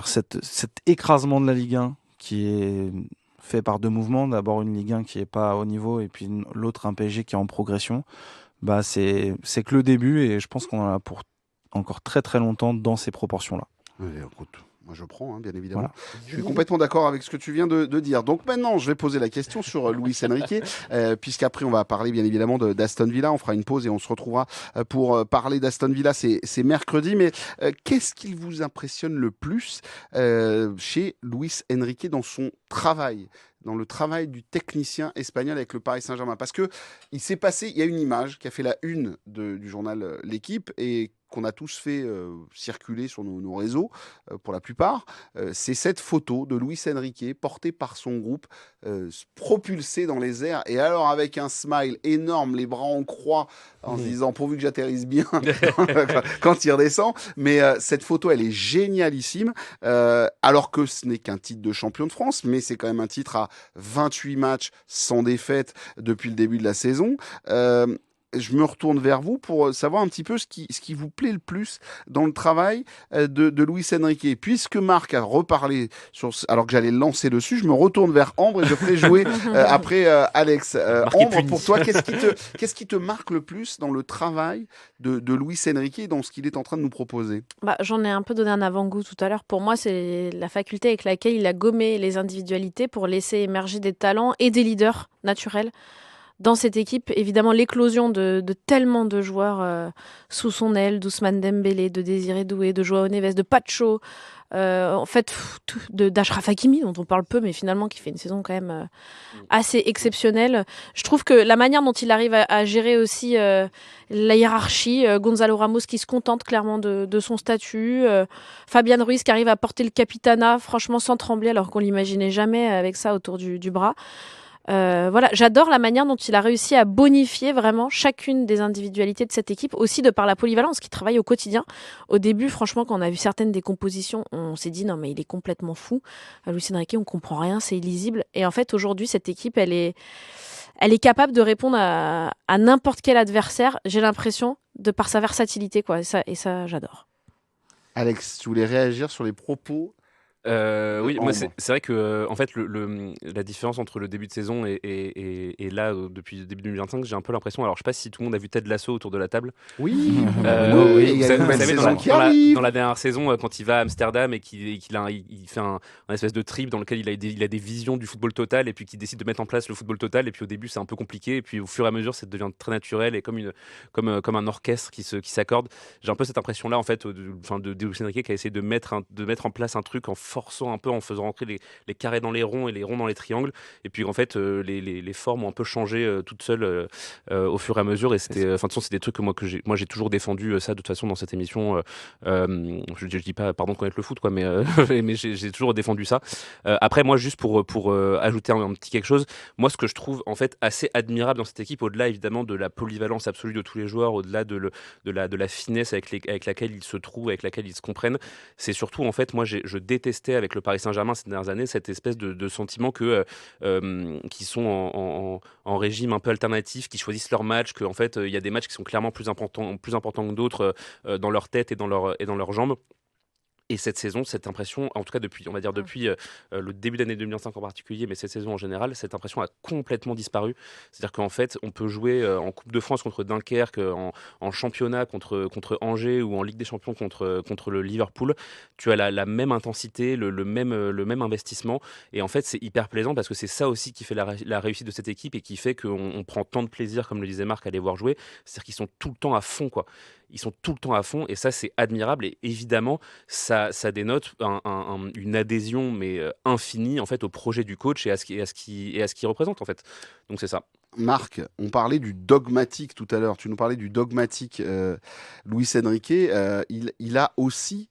cet écrasement de la Ligue 1 qui est fait par 2 mouvements, d'abord une Ligue 1 qui est pas au niveau et puis l'autre un PSG qui est en progression, c'est que le début et je pense qu'on en a pour encore très très longtemps dans ces proportions-là. Écoute, moi je prends, bien évidemment. Voilà. Je suis complètement d'accord avec ce que tu viens de dire. Donc maintenant, je vais poser la question sur Luis Enrique, puisqu'après on va parler bien évidemment d'Aston Villa. On fera une pause et on se retrouvera pour parler d'Aston Villa. C'est mercredi, mais qu'est-ce qui vous impressionne le plus chez Luis Enrique dans son travail, dans le travail du technicien espagnol avec le Paris Saint-Germain? Parce que il y a une image qui a fait la une du journal L'Équipe et qu'on a tous fait circuler sur nos réseaux, pour la plupart, c'est cette photo de Luis Enrique portée par son groupe, propulsé dans les airs, et alors avec un smile énorme, les bras en croix, en se disant pourvu que j'atterrisse bien quand il redescend. Mais cette photo, elle est génialissime, alors que ce n'est qu'un titre de champion de France, mais c'est quand même un titre à 28 matchs sans défaite depuis le début de la saison. Je me retourne vers vous pour savoir un petit peu ce qui vous plaît le plus dans le travail de Luis Enrique. Puisque Marc a reparlé, alors que j'allais le lancer dessus, je me retourne vers Ambre et je ferai jouer après Alex. Ambre, pour toi, qu'est-ce qui te marque le plus dans le travail de Luis Enrique et dans ce qu'il est en train de nous proposer ? J'en ai un peu donné un avant-goût tout à l'heure. Pour moi, c'est la faculté avec laquelle il a gommé les individualités pour laisser émerger des talents et des leaders naturels. Dans cette équipe, évidemment, l'éclosion de tellement de joueurs sous son aile, d'Ousmane Dembélé, de Désiré Doué, de Joao Neves, de Pacho, d'Achraf Hakimi, dont on parle peu, mais finalement qui fait une saison quand même assez exceptionnelle. Je trouve que la manière dont il arrive à gérer aussi la hiérarchie, Gonzalo Ramos qui se contente clairement de son statut, Fabian Ruiz qui arrive à porter le capitanat, franchement sans trembler, alors qu'on l'imaginait jamais avec ça autour du bras. J'adore la manière dont il a réussi à bonifier vraiment chacune des individualités de cette équipe, aussi de par la polyvalence qu'il travaille au quotidien. Au début, franchement, quand on a vu certaines des compositions, on s'est dit non mais il est complètement fou. Luis Enrique, on comprend rien, c'est illisible. Et en fait, aujourd'hui, cette équipe, elle est capable de répondre à n'importe quel adversaire. J'ai l'impression, de par sa versatilité, quoi. Et ça, j'adore. Alex, tu voulais réagir sur les propos? Oui, moi c'est vrai que en fait la différence entre le début de saison et là depuis le début 2025, j'ai un peu l'impression, alors je sais pas si tout le monde a vu Ted Lasso autour de la table. Oui, oui, il y a une nouvelle saison qui arrive. Dans la dernière saison, quand il va à Amsterdam et qu'il fait un espèce de trip dans lequel il a des visions du football total et puis qu'il décide de mettre en place le football total, et puis au début c'est un peu compliqué et puis au fur et à mesure ça devient très naturel et comme un orchestre qui s'accorde. J'ai un peu cette impression là en fait de Luis Enrique qui a essayé de mettre en place un truc en forçant un peu, en faisant rentrer les carrés dans les ronds et les ronds dans les triangles. Et puis en fait, les formes ont un peu changé toutes seules au fur et à mesure. Et c'était, de toute façon, c'est des trucs que moi j'ai toujours défendu ça de toute façon dans cette émission. Je dis pas pardon de connaître le foot, quoi, mais mais j'ai toujours défendu ça. Après, moi, juste pour ajouter un petit quelque chose, moi, ce que je trouve en fait assez admirable dans cette équipe, au-delà évidemment de la polyvalence absolue de tous les joueurs, au-delà de la finesse avec laquelle ils se trouvent, avec laquelle ils se comprennent, c'est surtout en fait, moi, je détestais avec le Paris Saint-Germain ces dernières années cette espèce de sentiment que qui sont en régime un peu alternatif, qui choisissent leurs matchs, qu'en fait, il y a des matchs qui sont clairement plus importants que d'autres dans leur tête et dans leurs jambes. Et cette saison, cette impression, en tout cas depuis le début d'année 2025 en particulier, mais cette saison en général, cette impression a complètement disparu. C'est-à-dire qu'en fait, on peut jouer en Coupe de France contre Dunkerque, en championnat contre Angers ou en Ligue des Champions contre le Liverpool. Tu as la même intensité, le même investissement. Et en fait, c'est hyper plaisant parce que c'est ça aussi qui fait la réussite de cette équipe et qui fait qu'on prend tant de plaisir, comme le disait Marc, à les voir jouer. C'est-à-dire qu'ils sont tout le temps à fond, quoi. Ils sont tout le temps à fond et ça, c'est admirable. Et évidemment, ça dénote une adhésion mais infinie en fait au projet du coach et à ce qu'il représente en fait. Donc c'est ça. Marc, on parlait du dogmatique tout à l'heure. Tu nous parlais du dogmatique Luis Enrique. Il a aussi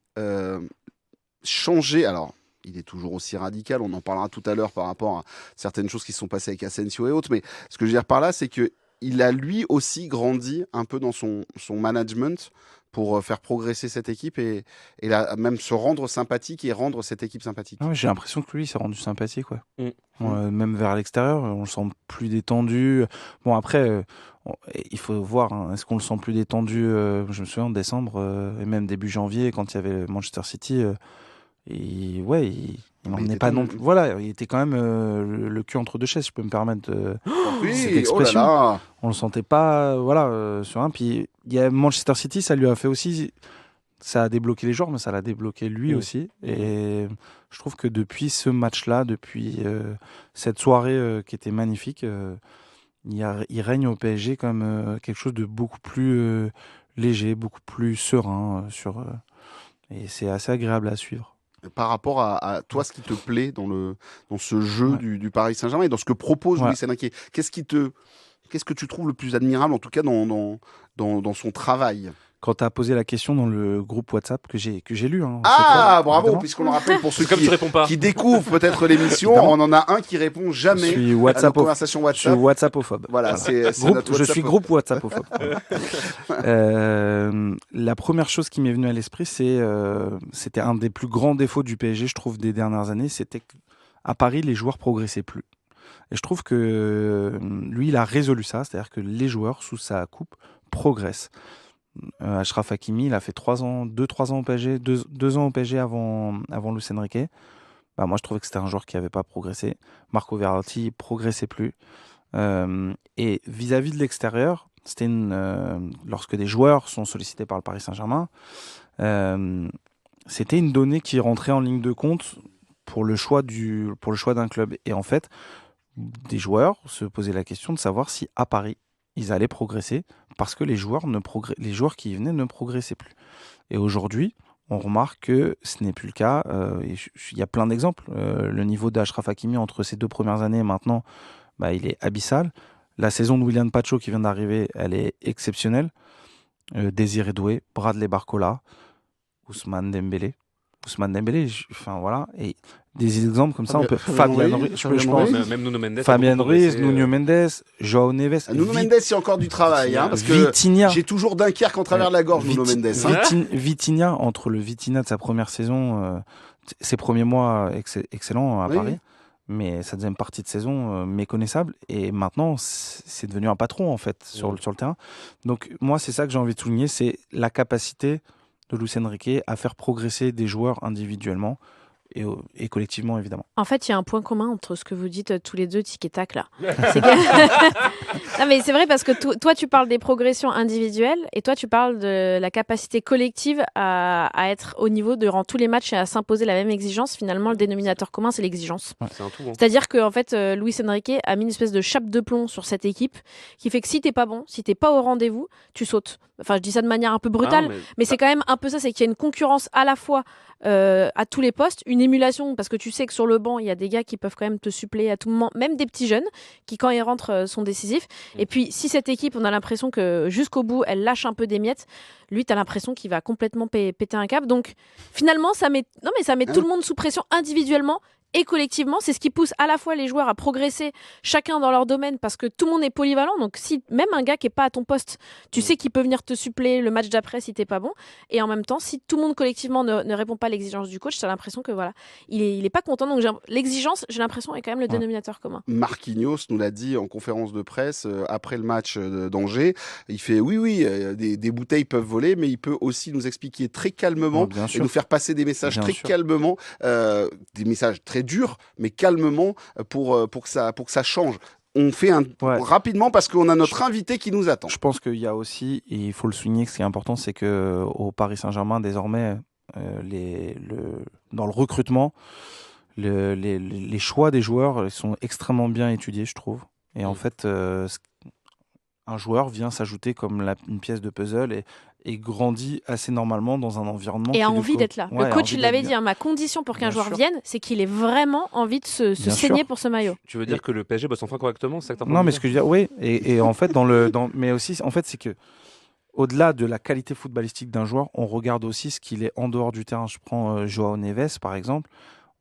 changé. Alors, il est toujours aussi radical. On en parlera tout à l'heure par rapport à certaines choses qui se sont passées avec Asensio et autres. Mais ce que je veux dire par là, c'est que il a lui aussi grandi un peu dans son management pour faire progresser cette équipe et même se rendre sympathique et rendre cette équipe sympathique. Ouais, j'ai l'impression que lui, il s'est rendu sympathique. Même vers l'extérieur, on le sent plus détendu. Bon, après, il faut voir, hein, est-ce qu'on le sent plus détendu je me souviens en décembre et même début janvier, quand il y avait Manchester City, il n'en est pas non plus. Voilà, il était quand même le cul entre deux chaises, je peux me permettre cette expression. Oh là là. On le sentait pas, sur un. Puis il y a Manchester City, ça lui a fait aussi, ça a débloqué les joueurs, mais ça l'a débloqué lui aussi. Et je trouve que depuis ce match-là, depuis cette soirée qui était magnifique, il règne au PSG comme quelque chose de beaucoup plus léger, beaucoup plus serein et c'est assez agréable à suivre. Par rapport à toi, ce qui te plaît dans ce jeu du Paris Saint-Germain et dans ce que propose Luis Enrique, qu'est-ce que tu trouves le plus admirable, en tout cas dans son travail? Quand tu as posé la question dans le groupe WhatsApp que j'ai lu. Hein, bravo, évidemment. Puisqu'on le rappelle pour ceux qui découvrent peut-être l'émission, évidemment. On en a un qui répond jamais à nos conversations WhatsApp. Je suis WhatsAppophobe. Voilà, je suis groupe WhatsAppophobe. La première chose qui m'est venue à l'esprit, c'était un des plus grands défauts du PSG, je trouve, des dernières années, c'était qu'à Paris, les joueurs progressaient plus. Et je trouve que lui, il a résolu ça, c'est-à-dire que les joueurs, sous sa coupe, progressent. Achraf Hakimi, il a fait 2-3 ans au PSG, 2 ans au PSG avant Luis Enrique. Moi, je trouvais que c'était un joueur qui n'avait pas progressé. Marco Verratti ne progressait plus. Et vis-à-vis de l'extérieur, lorsque des joueurs sont sollicités par le Paris Saint-Germain, c'était une donnée qui rentrait en ligne de compte pour le choix d'un club. Et en fait, des joueurs se posaient la question de savoir si à Paris, ils allaient progresser parce que les joueurs qui y venaient ne progressaient plus. Et aujourd'hui, on remarque que ce n'est plus le cas. Il y a plein d'exemples. Le niveau d'Achraf Hakimi entre ces 2 premières années et maintenant, il est abyssal. La saison de William Pacho qui vient d'arriver, elle est exceptionnelle. Désiré Doué, Bradley Barcola, Ousmane Dembélé, voilà. Et des exemples comme ça, on peut. Fabien Ruiz, je pense. Même Nuno Mendes. Fabien Ruiz, Nuno Mendes, Joao Neves. Nuno Mendes, il y a encore du travail, parce que j'ai toujours Dunkerque en travers de la gorge, Nuno Mendes. Vitinha, entre le Vitinha de sa première saison, ses premiers mois excellents à Paris, mais sa deuxième partie de saison méconnaissable. Et maintenant, c'est devenu un patron, en fait, sur le terrain. Donc, moi, c'est ça que j'ai envie de souligner, c'est la capacité de Luis Enrique à faire progresser des joueurs individuellement et collectivement, évidemment. En fait, il y a un point commun entre ce que vous dites tous les deux, tic et tac, là. Non, mais c'est vrai parce que toi, tu parles des progressions individuelles et toi, tu parles de la capacité collective à être au niveau durant tous les matchs et à s'imposer la même exigence. Finalement, le dénominateur commun, c'est l'exigence. Ouais, c'est un tout, hein. C'est-à-dire que en fait, Luis Enrique a mis une espèce de chape de plomb sur cette équipe qui fait que si t'es pas bon, si t'es pas au rendez-vous, tu sautes. Enfin, je dis ça de manière un peu brutale, mais c'est quand même un peu ça, c'est qu'il y a une concurrence à la fois à tous les postes, une une émulation parce que tu sais que sur le banc, il y a des gars qui peuvent quand même te suppléer à tout moment, même des petits jeunes qui, quand ils rentrent, sont décisifs. Et puis, si cette équipe, on a l'impression que jusqu'au bout, elle lâche un peu des miettes, lui, tu as l'impression qu'il va complètement péter un câble. Donc, finalement, ça met tout le monde sous pression individuellement et collectivement. C'est ce qui pousse à la fois les joueurs à progresser chacun dans leur domaine parce que tout le monde est polyvalent. Donc, si même un gars qui n'est pas à ton poste, tu sais qu'il peut venir te suppléer le match d'après si tu n'es pas bon. Et en même temps, si tout le monde collectivement ne répond pas à l'exigence du coach, tu as l'impression que voilà, il est pas content. Donc, l'exigence, j'ai l'impression, est quand même le dénominateur commun. Marquinhos nous l'a dit en conférence de presse après le match d'Angers. Il fait oui, des bouteilles peuvent voler, mais il peut aussi nous expliquer très calmement et nous faire passer des messages calmement, des messages très dur, mais calmement pour que ça change. On fait rapidement parce qu'on a notre invité qui nous attend. Je pense qu'il y a aussi, et il faut le souligner, ce qui est important, c'est qu'au Paris Saint-Germain, désormais, dans le recrutement, les choix des joueurs sont extrêmement bien étudiés, je trouve. Et en fait, un joueur vient s'ajouter comme une pièce de puzzle et grandit assez normalement dans un environnement. Et a envie d'être là. Le coach, il l'avait dit, ma condition pour qu'un joueur vienne, c'est qu'il ait vraiment envie de se saigner pour ce maillot. Tu veux dire que le PSG bosse enfin correctement, c'est ça que Non, mais ce que je veux dire, oui. Et en fait, mais aussi, en fait, c'est que au-delà de la qualité footballistique d'un joueur, on regarde aussi ce qu'il est en dehors du terrain. Je prends Joao Neves, par exemple.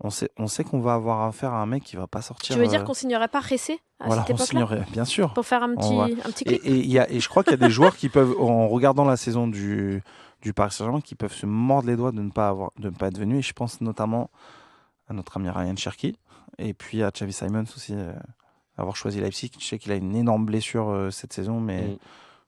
On sait qu'on va avoir affaire à un mec qui va pas sortir. Tu veux dire qu'on signerait pas Ressé à cette époque-là ? On signerait, bien sûr. Pour faire un petit clip. Et je crois qu'il y a des joueurs qui peuvent, en regardant la saison du Paris Saint-Germain, qui peuvent se mordre les doigts de ne pas être venus. Et je pense notamment à notre ami Ryan Cherki et puis à Xavi Simons aussi, avoir choisi Leipzig. Je sais qu'il a une énorme blessure cette saison, mais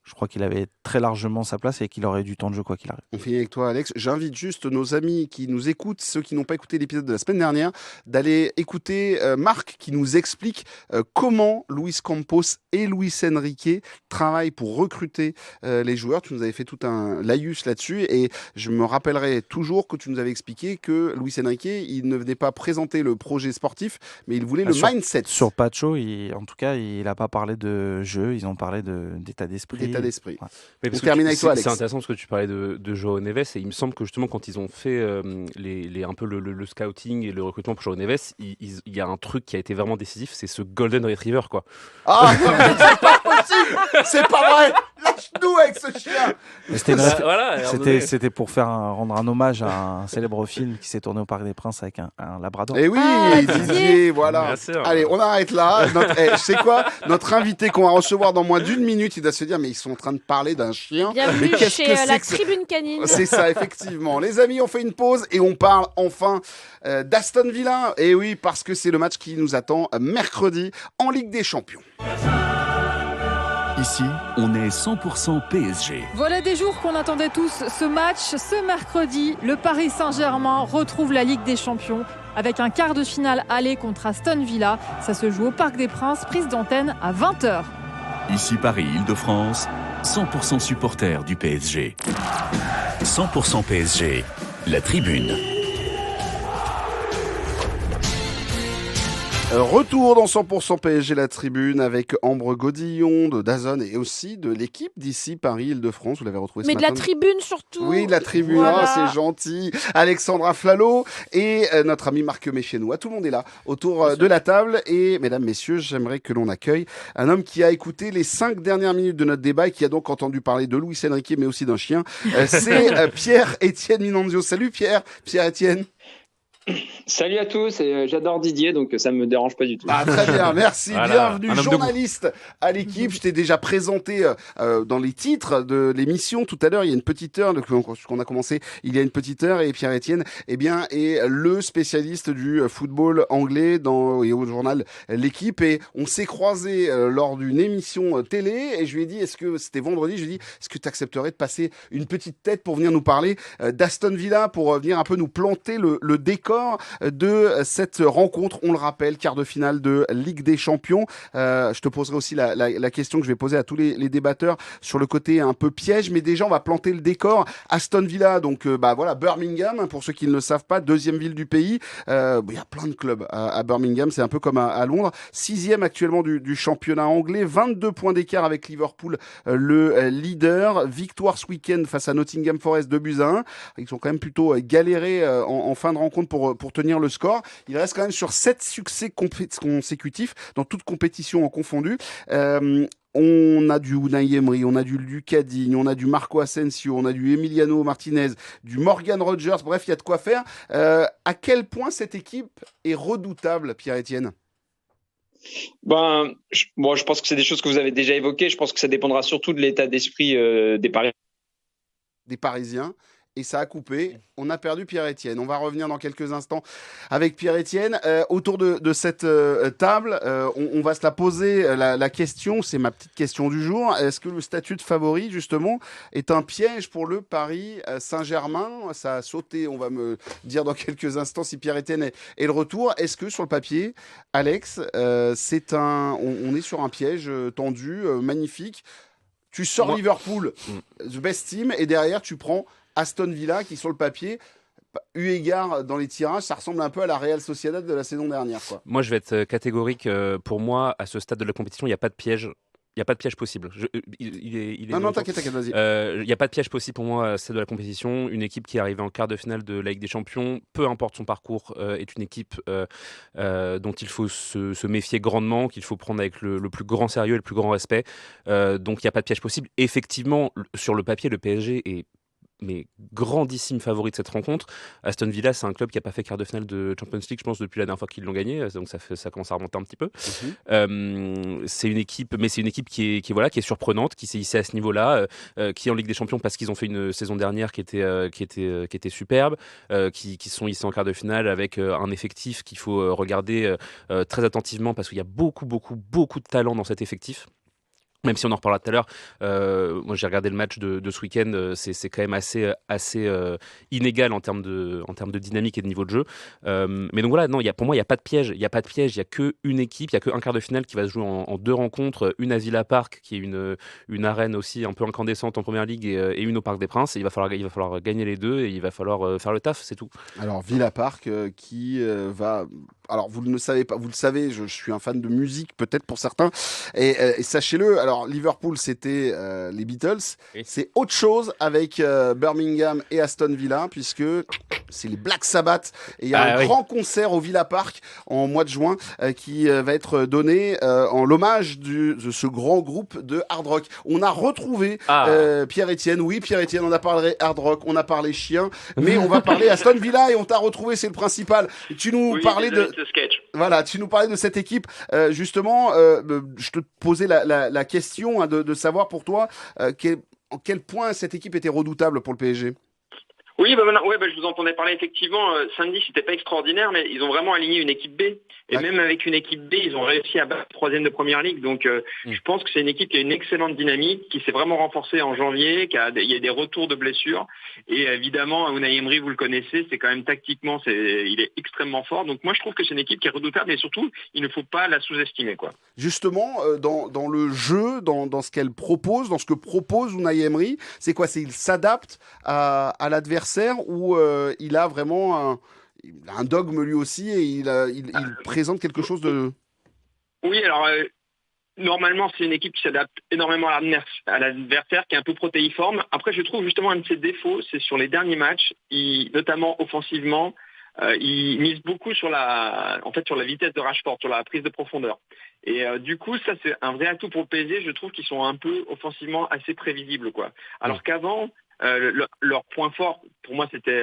je crois qu'il avait très largement sa place et qu'il aurait du temps de jeu quoi qu'il arrive. On finit avec toi, Alex. J'invite juste nos amis qui nous écoutent, ceux qui n'ont pas écouté l'épisode de la semaine dernière, d'aller écouter Marc qui nous explique comment Luis Campos et Luis Enrique travaillent pour recruter les joueurs. Tu nous avais fait tout un laïus là-dessus et je me rappellerai toujours que tu nous avais expliqué que Luis Enrique, il ne venait pas présenter le projet sportif, mais il voulait le mindset. Sur Pacho, en tout cas, il n'a pas parlé de jeu, ils ont parlé d'état d'esprit. D'esprit. Ouais. On termine avec toi, Alex. C'est intéressant parce que tu parlais de Joao Neves et il me semble que justement quand ils ont fait un peu le scouting et le recrutement pour Joao Neves, il y a un truc qui a été vraiment décisif, c'est ce Golden Retriever quoi. Ah c'est pas possible, c'est pas vrai. Lâche-nous avec ce chien. C'était pour rendre un hommage à un célèbre film qui s'est tourné au Parc des Princes avec un labrador. Et oui, Didier, voilà. Allez, on arrête là. Je sais quoi, notre invité qu'on va recevoir dans moins d'une minute, il doit se dire mais ils sont en train de parler d'un chien. Bienvenue chez la tribune canine. C'est ça, effectivement. Les amis, on fait une pause et on parle enfin d'Aston Villa. Et oui, parce que c'est le match qui nous attend mercredi en Ligue des Champions. Ici, on est 100% PSG. Voilà des jours qu'on attendait tous ce match. Ce mercredi, le Paris Saint-Germain retrouve la Ligue des Champions avec un quart de finale aller contre Aston Villa. Ça se joue au Parc des Princes, prise d'antenne à 20h. Ici Paris, Île-de-France, 100% supporter du PSG. 100% PSG, la tribune. Retour dans 100% PSG, la tribune, avec Ambre Godillon de DAZN et aussi de l'équipe d'ici Paris, Île-de-France. Vous l'avez retrouvé ce matin. Mais de la tribune surtout. Oui, de la tribune, voilà. C'est gentil. Alexandra Flalot et notre ami Marc Méchenois. Tout le monde est là autour de la table. Et mesdames, messieurs, j'aimerais que l'on accueille un homme qui a écouté les 5 dernières minutes de notre débat et qui a donc entendu parler de Luis Enrique, mais aussi d'un chien. C'est Pierre-Étienne Minanzio. Salut Pierre-Étienne. Salut à tous, et j'adore Didier, donc ça ne me dérange pas du tout. Ah, très bien, merci, voilà. Bienvenue, journaliste à l'équipe. Je t'ai déjà présenté dans les titres de l'émission tout à l'heure, il y a une petite heure, qu'on a commencé il y a une petite heure, et Pierre-Étienne est le spécialiste du football anglais et au journal L'équipe, et on s'est croisés lors d'une émission télé, et je lui ai dit, c'était vendredi, je lui ai dit, est-ce que tu accepterais de passer une petite tête pour venir nous parler d'Aston Villa, pour venir un peu nous planter le décor de cette rencontre, on le rappelle, quart de finale de Ligue des Champions. Je te poserai aussi la question que je vais poser à tous les débatteurs sur le côté un peu piège, mais déjà on va planter le décor. Aston Villa, donc voilà, Birmingham, pour ceux qui ne le savent pas, 2e ville du pays. Il y a plein de clubs à Birmingham, c'est un peu comme à Londres. 6e actuellement du championnat anglais, 22 points d'écart avec Liverpool, le leader. Victoire ce week-end face à Nottingham Forest 2-1. Ils ont quand même plutôt galéré en fin de rencontre pour pour tenir le score. Il reste quand même sur 7 succès consécutifs dans toute compétition en confondu. On a du Unai Emery, on a du Lucas Digne, on a du Marco Asensio, on a du Emiliano Martinez, du Morgan Rogers. Bref, il y a de quoi faire. À quel point cette équipe est redoutable, Pierre-Etienne? Je pense que c'est des choses que vous avez déjà évoquées. Je pense que ça dépendra surtout de l'état d'esprit des Parisiens. Et ça a coupé. On a perdu Pierre-Etienne. On va revenir dans quelques instants avec Pierre-Etienne. Autour de cette table, on va se la poser la question. C'est ma petite question du jour. Est-ce que le statut de favori, justement, est un piège pour le Paris Saint-Germain? Ça a sauté. On va me dire dans quelques instants si Pierre-Etienne est le retour. Est-ce que sur le papier, Alex, on est sur un piège tendu, magnifique? Tu sors Liverpool, the best team, et derrière, tu prends Aston Villa, qui sur le papier, eu égard dans les tirages, ça ressemble un peu à la Real Sociedad de la saison dernière, quoi. Moi, je vais être catégorique. Pour moi, à ce stade de la compétition, il n'y a pas de piège. Il n'y a pas de piège possible. Non, t'inquiète, vas-y. Il n'y a pas de piège possible pour moi à ce stade de la compétition. Une équipe qui est arrivée en quart de finale de la Ligue des Champions, peu importe son parcours, est une équipe dont il faut se méfier grandement, qu'il faut prendre avec le plus grand sérieux et le plus grand respect. Donc il n'y a pas de piège possible. Effectivement, sur le papier, le PSG est grandissime favori de cette rencontre. Aston Villa, c'est un club qui n'a pas fait quart de finale de Champions League, je pense, depuis la dernière fois qu'ils l'ont gagné, donc ça commence à remonter un petit peu. C'est une équipe qui est surprenante, qui s'est hissée à ce niveau-là, qui est en Ligue des Champions parce qu'ils ont fait une saison dernière qui était superbe, qui sont hissés en quart de finale avec un effectif qu'il faut regarder très attentivement parce qu'il y a beaucoup de talent dans cet effectif. Même si on en reparlera tout à l'heure, moi j'ai regardé le match de ce week-end, c'est quand même assez inégal en termes de dynamique et de niveau de jeu. Mais donc voilà, non, pour moi il n'y a pas de piège, il n'y a qu'une équipe, il n'y a qu'un quart de finale qui va se jouer en 2 rencontres, une à Villa Park qui est une arène aussi un peu incandescente en première ligue et une au Parc des Princes. Et il va falloir gagner les deux et il va falloir faire le taf, c'est tout. Alors Villa Park qui va... Alors vous ne le savez pas, vous le savez, je suis un fan de musique peut-être pour certains, et sachez-le, alors Liverpool c'était les Beatles, c'est autre chose avec Birmingham et Aston Villa puisque c'est les Black Sabbath et il y a un grand concert au Villa Park en mois de juin qui va être donné en l'hommage de ce grand groupe de hard rock. On a retrouvé Pierre-Etienne, on a parlé hard rock, on a parlé chien, mais on va parler Aston Villa et on t'a retrouvé, c'est le principal. Tu nous parlais de... sketch. Voilà, tu nous parlais de cette équipe. Justement, je te posais la question de savoir pour toi en quel point cette équipe était redoutable pour le PSG. Oui, je vous entendais parler effectivement. Samedi, c'était pas extraordinaire, mais ils ont vraiment aligné une équipe B. Et même avec une équipe B, ils ont réussi à battre 3e de première ligue. Donc, je pense que c'est une équipe qui a une excellente dynamique, qui s'est vraiment renforcée en janvier, il y a des retours de blessures. Et évidemment, Unai Emery, vous le connaissez, c'est quand même tactiquement, il est extrêmement fort. Donc, moi, je trouve que c'est une équipe qui est redoutable, et surtout, il ne faut pas la sous-estimer, quoi. Justement, dans le jeu, dans ce qu'elle propose, dans ce que propose Unai Emery, c'est quoi? Il s'adapte à l'adversaire ou il a vraiment un dogme lui aussi et il présente quelque chose de... Oui, alors normalement c'est une équipe qui s'adapte énormément à l'adversaire, qui est un peu protéiforme. Après, je trouve justement un de ses défauts, c'est sur les derniers matchs, notamment offensivement, il mise beaucoup sur la vitesse de Rashford, sur la prise de profondeur. Et du coup, ça c'est un vrai atout pour le PSG. Je trouve qu'ils sont un peu offensivement assez prévisibles, quoi. Alors qu'avant, leur point fort, pour moi, c'était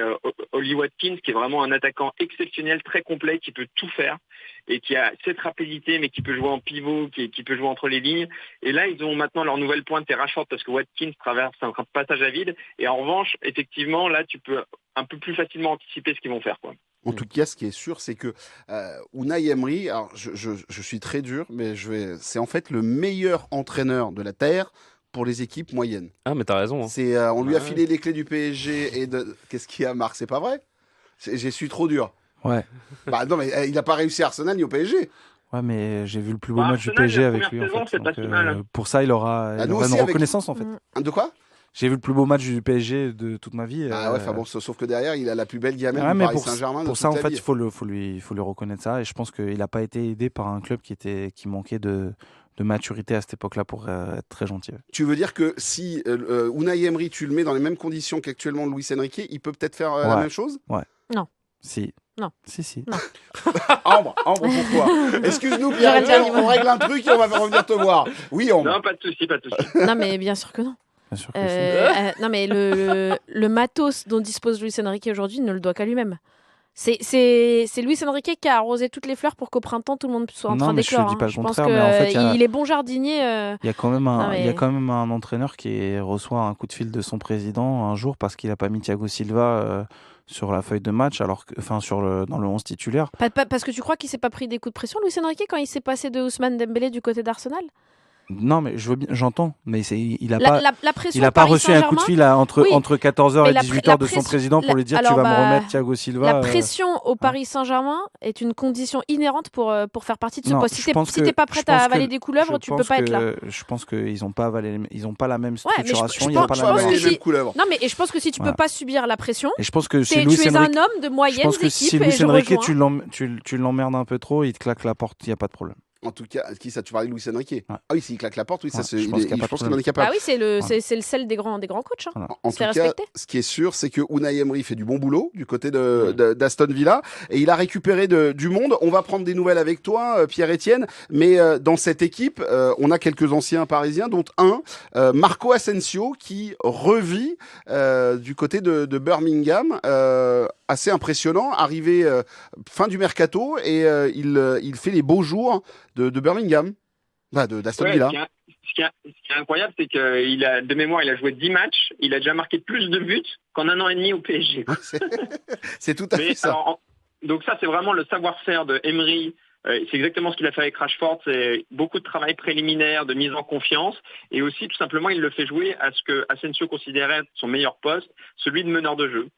Oli Watkins, qui est vraiment un attaquant exceptionnel, très complet, qui peut tout faire et qui a cette rapidité, mais qui peut jouer en pivot, qui peut jouer entre les lignes. Et là, ils ont maintenant leur nouvelle pointe, c'est Rashford, parce que Watkins traverse un passage à vide. Et en revanche, effectivement, là, tu peux un peu plus facilement anticiper ce qu'ils vont faire, quoi. En tout cas, ce qui est sûr, c'est que Unai Emery, alors je suis très dur, mais c'est en fait le meilleur entraîneur de la Terre pour les équipes moyennes. Ah, mais t'as raison. Hein. On lui a filé les clés du PSG et qu'est-ce qu'il y a, Marc? C'est pas vrai? J'ai su trop dur. Ouais. Non, mais il n'a pas réussi à Arsenal ni au PSG. Ouais, mais j'ai vu le plus beau match du PSG avec lui. En fait. Donc, pour ça, il aura une reconnaissance en fait. De quoi? J'ai vu le plus beau match du PSG de toute ma vie. Sauf que derrière, il a la plus belle gamelle du Paris Saint-Germain. Pour ça, en fait, il faut lui reconnaître ça. Et je pense qu'il n'a pas été aidé par un club qui manquait de maturité à cette époque-là pour être très gentil. Tu veux dire que si Unai Emery, tu le mets dans les mêmes conditions qu'actuellement Luis Enrique, il peut peut-être faire la même chose? Ouais. Non. Si. Si. Ambre, pourquoi? Excuse-nous, Pierre, on règle un truc et on va revenir te voir. Oui, Ambre. Non, pas de souci. Non, mais bien sûr que non. Bien sûr que si. Non, mais le matos dont dispose Luis Enrique aujourd'hui ne le doit qu'à lui-même. C'est Luis Enrique qui a arrosé toutes les fleurs pour qu'au printemps tout le monde soit en train d'éclore. Je dis pas le Je pense contraire, mais en fait, qu'il est bon jardinier. Il y a quand même un entraîneur qui reçoit un coup de fil de son président un jour parce qu'il a pas mis Thiago Silva sur la feuille de match, dans le 11 titulaire. Parce que tu crois qu'il s'est pas pris des coups de pression, Luis Enrique, quand il s'est passé de Ousmane Dembélé du côté d'Arsenal? Non, mais j'entends, mais il a pas reçu un coup de fil entre 14h et 18h de son président pour lui dire tu vas me remettre Thiago Silva. La pression au Paris Saint-Germain est une condition inhérente pour faire partie de ce poste. Si t'es pas prête à avaler des couleuvres, tu peux pas être là. Je pense qu'ils n'ont pas la même structuration. Non, mais je pense que si tu peux pas subir la pression, et je pense que tu es un homme de moyenne équipe. Je pense que si Luis Enrique tu l'emmerdes un peu trop, il te claque la porte, il y a pas de problème. En tout cas, tu parlais de Luis Enrique. Ouais. Ah oui, s'il claque la porte, oui, ça, je pense qu'il en est capable. Ah oui, c'est le sel des grands coachs. Hein. Voilà. En tout cas, ce qui est sûr, c'est que Unai Emery fait du bon boulot du côté d'Aston Villa et il a récupéré du monde. On va prendre des nouvelles avec toi, Pierre-Etienne, mais dans cette équipe, on a quelques anciens parisiens, dont Marco Asensio, qui revit du côté de Birmingham. Assez impressionnant, arrivé fin du mercato et il fait les beaux jours de Birmingham, d'Aston Villa. Ce qui est incroyable, c'est de mémoire, il a joué 10 matchs, il a déjà marqué plus de buts qu'en 1 an et demi au PSG. C'est tout à fait ça. Donc ça, c'est vraiment le savoir-faire de Emery. C'est exactement ce qu'il a fait avec Rashford, c'est beaucoup de travail préliminaire, de mise en confiance, et aussi tout simplement il le fait jouer à ce que Asensio considérait son meilleur poste, celui de meneur de jeu.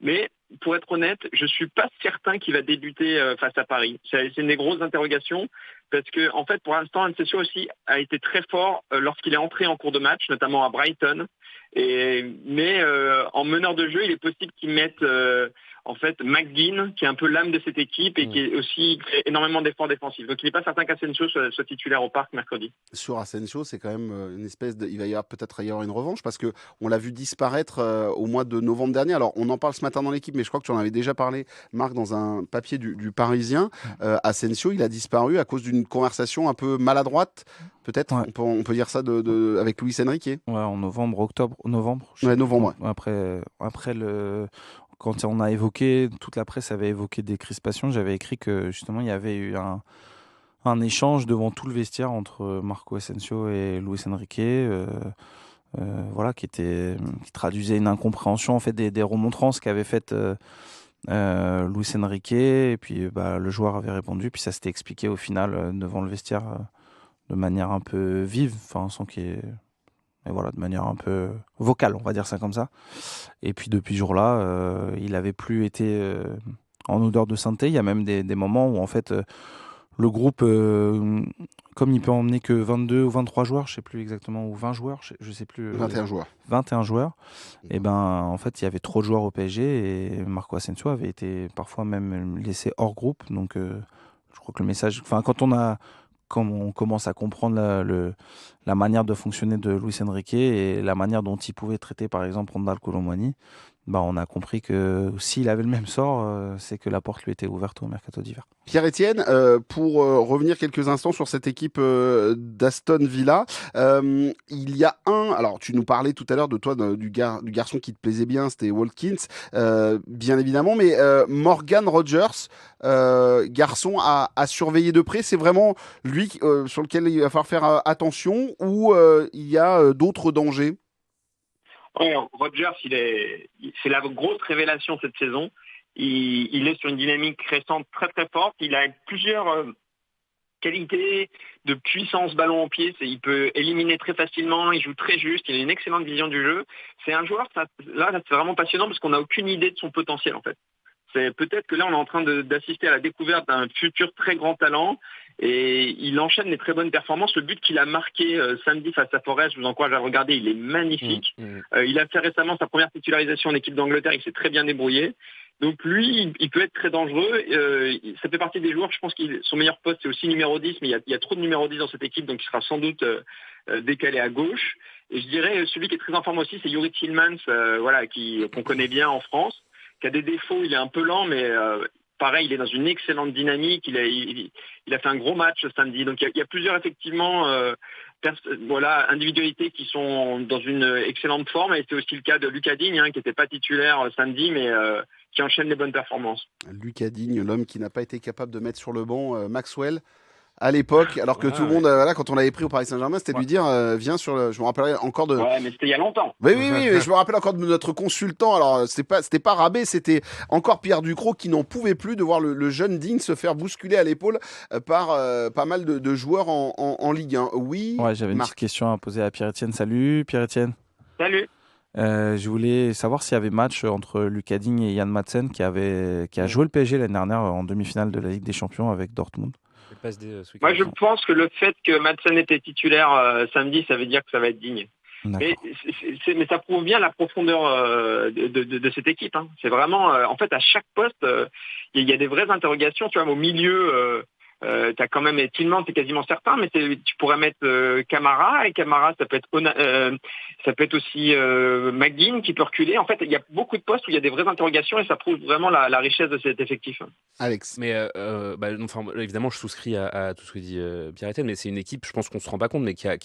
Mais pour être honnête, je suis pas certain qu'il va débuter face à Paris. C'est une des grosses interrogations parce que en fait, pour l'instant, Asensio aussi a été très fort lorsqu'il est entré en cours de match, notamment à Brighton. Mais en meneur de jeu, il est possible qu'il mette en fait McGinn, qui est un peu l'âme de cette équipe et qui est aussi fait énormément d'efforts défensifs. Donc il n'est pas certain qu'Asensio soit titulaire au Parc mercredi. Sur Asensio, c'est quand même une espèce il va peut-être y avoir une revanche parce que on l'a vu disparaître au mois de novembre dernier. Alors on en parle ce matin dans l'équipe, mais je crois que tu en avais déjà parlé, Marc, dans un papier du Parisien. Asensio, il a disparu à cause d'une conversation un peu maladroite. Peut-être, on peut dire ça avec Luis Enrique. Ouais, en novembre. Ouais, novembre. Ouais. Après quand on a évoqué, toute la presse avait évoqué des crispations, j'avais écrit que justement il y avait eu un échange devant tout le vestiaire entre Marco Asensio et Luis Enrique, qui traduisait une incompréhension en fait des remontrances qu'avait fait Luis Enrique, et puis le joueur avait répondu, puis ça s'était expliqué au final devant le vestiaire de manière un peu vive, sans qu'il y ait... Et voilà, de manière un peu vocale, on va dire ça comme ça. Et puis depuis ce jour-là, il n'avait plus été en odeur de sainteté. Il y a même des moments où en fait le groupe, comme il peut emmener que 22 ou 23 joueurs, je ne sais plus exactement, ou 20 joueurs, je ne sais plus. 21 joueurs. 21 joueurs. Et en fait, il y avait trop de joueurs au PSG et Marco Asensio avait été parfois même laissé hors groupe. Donc je crois que le message... Quand on commence à comprendre la manière de fonctionner de Luis Enrique et la manière dont il pouvait traiter par exemple Randal Kolo Muani, on a compris que s'il avait le même sort, c'est que la porte lui était ouverte au mercato d'hiver. Pierre-Etienne, pour revenir quelques instants sur cette équipe d'Aston Villa, il y a alors tu nous parlais tout à l'heure de toi, du garçon qui te plaisait bien, c'était Watkins, bien évidemment, mais Morgan Rogers, garçon à surveiller de près, c'est vraiment lui sur lequel il va falloir faire attention, ou il y a d'autres dangers? Ouais, Rogers, c'est la grosse révélation cette saison. Il est sur une dynamique récente très très forte. Il a plusieurs qualités de puissance ballon au pied. Il peut éliminer très facilement, il joue très juste, il a une excellente vision du jeu. C'est un joueur, là c'est vraiment passionnant parce qu'on n'a aucune idée de son potentiel en fait. C'est peut-être que là on est en train d'assister à la découverte d'un futur très grand talent et il enchaîne les très bonnes performances. Le but qu'il a marqué samedi face à Forest, je vous encourage à le regarder, il est magnifique. Il a fait récemment sa première titularisation en équipe d'Angleterre, il s'est très bien débrouillé. Donc lui, il peut être très dangereux. Ça fait partie des joueurs, je pense que son meilleur poste c'est aussi numéro 10, mais il y a trop de numéro 10 dans cette équipe, donc il sera sans doute décalé à gauche. Et je dirais, celui qui est très en forme aussi, c'est Yuri Tillmans, qu'on connaît bien en France, qui a des défauts, il est un peu lent, mais pareil, il est dans une excellente dynamique. Il a fait un gros match samedi. Donc il y a plusieurs effectivement individualités qui sont dans une excellente forme. Et c'est aussi le cas de Lucas Digne, qui n'était pas titulaire samedi, mais qui enchaîne les bonnes performances. Lucas Digne, l'homme qui n'a pas été capable de mettre sur le banc Maxwell à l'époque, alors que tout le monde, quand on l'avait pris au Paris Saint-Germain, c'était de lui dire viens sur le. Je me rappellerai encore de. Ouais, mais c'était il y a longtemps. Oui, mais je me rappelle encore de notre consultant. Alors, c'était pas Rabé, c'était encore Pierre Ducrot qui n'en pouvait plus de voir le jeune Digne se faire bousculer à l'épaule par pas mal de joueurs en Ligue 1. Oui. Ouais, j'avais une petite question à poser à Pierre-Etienne. Salut Pierre-Etienne. Salut. Je voulais savoir s'il y avait match entre Lucas Digne et Yann Madsen qui a joué le PSG l'année dernière en demi-finale de la Ligue des Champions avec Dortmund. Moi, je pense que le fait que Madsen était titulaire samedi, ça veut dire que ça va être Digne. Mais ça prouve bien la profondeur de cette équipe. C'est vraiment, en fait, à chaque poste, il y a des vraies interrogations. Tu vois, au milieu, t'as quand même Tillman, t'es quasiment certain, mais tu pourrais mettre Camara, et Camara, ça peut être aussi McGinn qui peut reculer. En fait, il y a beaucoup de postes où il y a des vraies interrogations et ça prouve vraiment la richesse de cet effectif. Alex. Mais évidemment, je souscris à tout ce que dit Pierre-Etienne, mais c'est une équipe, je pense qu'on se rend pas compte, mais qui a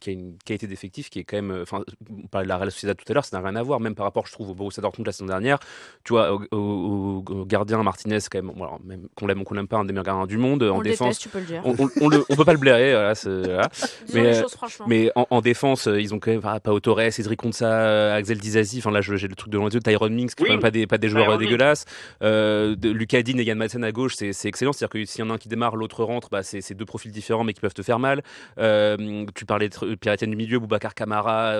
une qualité d'effectif qui est quand même. Enfin, on parlait de la Real Sociedad tout à l'heure, ça n'a rien à voir, même par rapport, je trouve, au Borussia Dortmund la saison dernière. Tu vois, au gardien Martinez, quand même, voilà, même qu'on l'aime ou qu'on l'aime pas, un des meilleurs gardiens du monde. En défense, déteste, tu peux le dire. On peut pas le blairer, voilà, Disons les choses franchement. Mais en défense, ils ont quand même Pau Torres, Cédric Konsa, Axel Disasi. Enfin là, j'ai le truc de loin des yeux. Tyron Mings, qui sont pas des joueurs dégueulasses. Lucas Digne et Yann Madsen à gauche, c'est excellent. C'est-à-dire que s'il y en a un qui démarre, l'autre rentre. C'est deux profils différents, mais qui peuvent te faire mal. Tu parlais de Pierre-Etienne du milieu, Boubacar Kamara,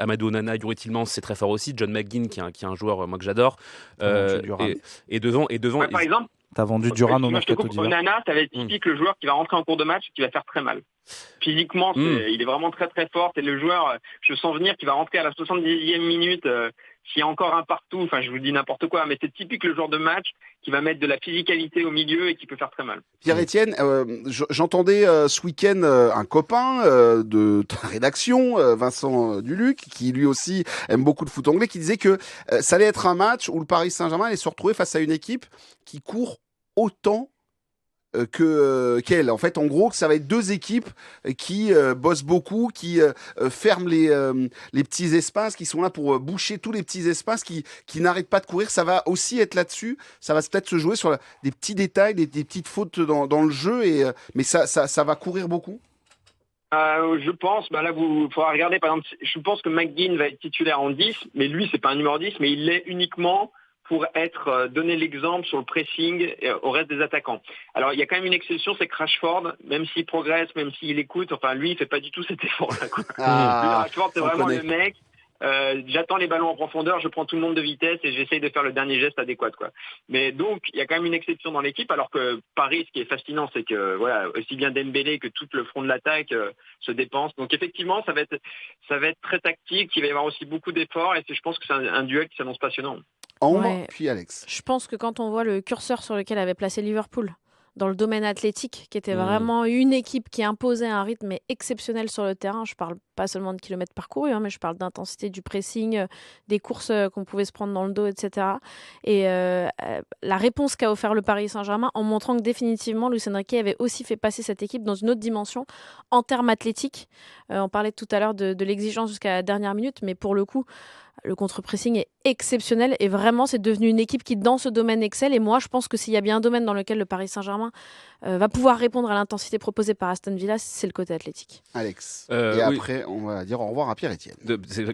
Amadou Onana, Youri Tillmans, c'est très fort aussi. John McGinn, qui est un joueur moi que j'adore. Et devant. Ouais, par exemple. T'as vendu Duran au mercato d'hiver. Onana, ça va être typique le joueur qui va rentrer en cours de match et qui va faire très mal. Physiquement, il est vraiment très très fort. C'est le joueur, je sens venir, qui va rentrer à la 70e minute. S'il y a encore un partout, enfin je vous dis n'importe quoi, mais c'est typique le genre de match qui va mettre de la physicalité au milieu et qui peut faire très mal. Pierre-Etienne, j'entendais ce week-end un copain de ta rédaction, Vincent Duluc, qui lui aussi aime beaucoup le foot anglais, qui disait que ça allait être un match où le Paris Saint-Germain allait se retrouver face à une équipe qui court autant qu'elle. En fait, en gros, ça va être deux équipes qui bossent beaucoup, qui ferment les petits espaces, qui sont là pour boucher tous les petits espaces, qui n'arrêtent pas de courir. Ça va aussi être là-dessus. Ça va peut-être se jouer sur des petits détails, des petites fautes dans le jeu, mais ça va courir beaucoup. Je pense, là, il faudra regarder, par exemple, je pense que McGinn va être titulaire en 10, mais lui, c'est pas un numéro 10, mais il l'est uniquement pour donner l'exemple sur le pressing au reste des attaquants. Alors, il y a quand même une exception, c'est que Rashford, même s'il progresse, même s'il écoute, enfin, lui, il fait pas du tout cet effort-là. Rashford, c'est vraiment le mec. J'attends les ballons en profondeur, je prends tout le monde de vitesse et j'essaye de faire le dernier geste adéquat, quoi. Mais donc, il y a quand même une exception dans l'équipe, alors que Paris, ce qui est fascinant, c'est que voilà, aussi bien Dembélé que tout le front de l'attaque se dépense. Donc effectivement, ça va être très tactique, il va y avoir aussi beaucoup d'efforts et je pense que c'est un duel qui s'annonce passionnant. Puis Alex. Je pense que quand on voit le curseur sur lequel avait placé Liverpool dans le domaine athlétique, qui était vraiment une équipe qui imposait un rythme exceptionnel sur le terrain. Je parle pas seulement de kilomètres parcourus, mais je parle d'intensité du pressing, des courses qu'on pouvait se prendre dans le dos, etc. Et la réponse qu'a offert le Paris Saint-Germain en montrant que définitivement Luis Enrique avait aussi fait passer cette équipe dans une autre dimension en termes athlétiques. On parlait tout à l'heure de l'exigence jusqu'à la dernière minute, mais pour le coup, le contre-pressing est exceptionnel et vraiment, c'est devenu une équipe qui, dans ce domaine, excelle. Et moi, je pense que s'il y a bien un domaine dans lequel le Paris Saint-Germain va pouvoir répondre à l'intensité proposée par Aston Villa, c'est le côté athlétique. Alex. Et après, on va dire au revoir à Pierre-Etienne.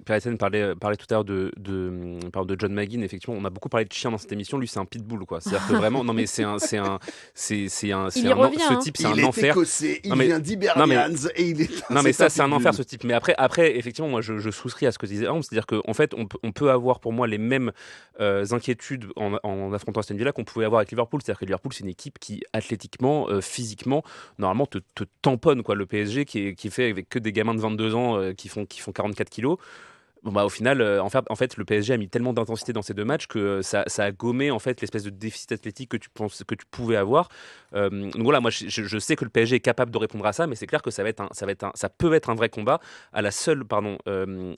Pierre-Etienne parlait tout à l'heure de John McGinn. Effectivement, on a beaucoup parlé de chien dans cette émission. Lui, c'est un pitbull, quoi. C'est-à-dire que vraiment, non mais ce type, c'est un enfer. Il vient d'Hibernians et il est. Non mais ça, c'est un enfer, ce type. Mais après, effectivement, moi, je souscris à ce que disait Hans, c'est-à-dire qu'en fait, on peut avoir pour moi les mêmes inquiétudes en affrontant Aston Villa qu'on pouvait avoir avec Liverpool. C'est-à-dire que Liverpool, c'est une équipe qui athlétiquement, physiquement, normalement te tamponne, quoi. Le PSG qui est fait avec que des gamins de 22 ans qui font 44 kilos. Bon, bah, au final, en fait, le PSG a mis tellement d'intensité dans ces 2 matchs que ça a gommé en fait l'espèce de déficit athlétique que tu pouvais avoir. Donc voilà, moi je sais que le PSG est capable de répondre à ça, mais c'est clair que ça peut être un vrai combat. À la seule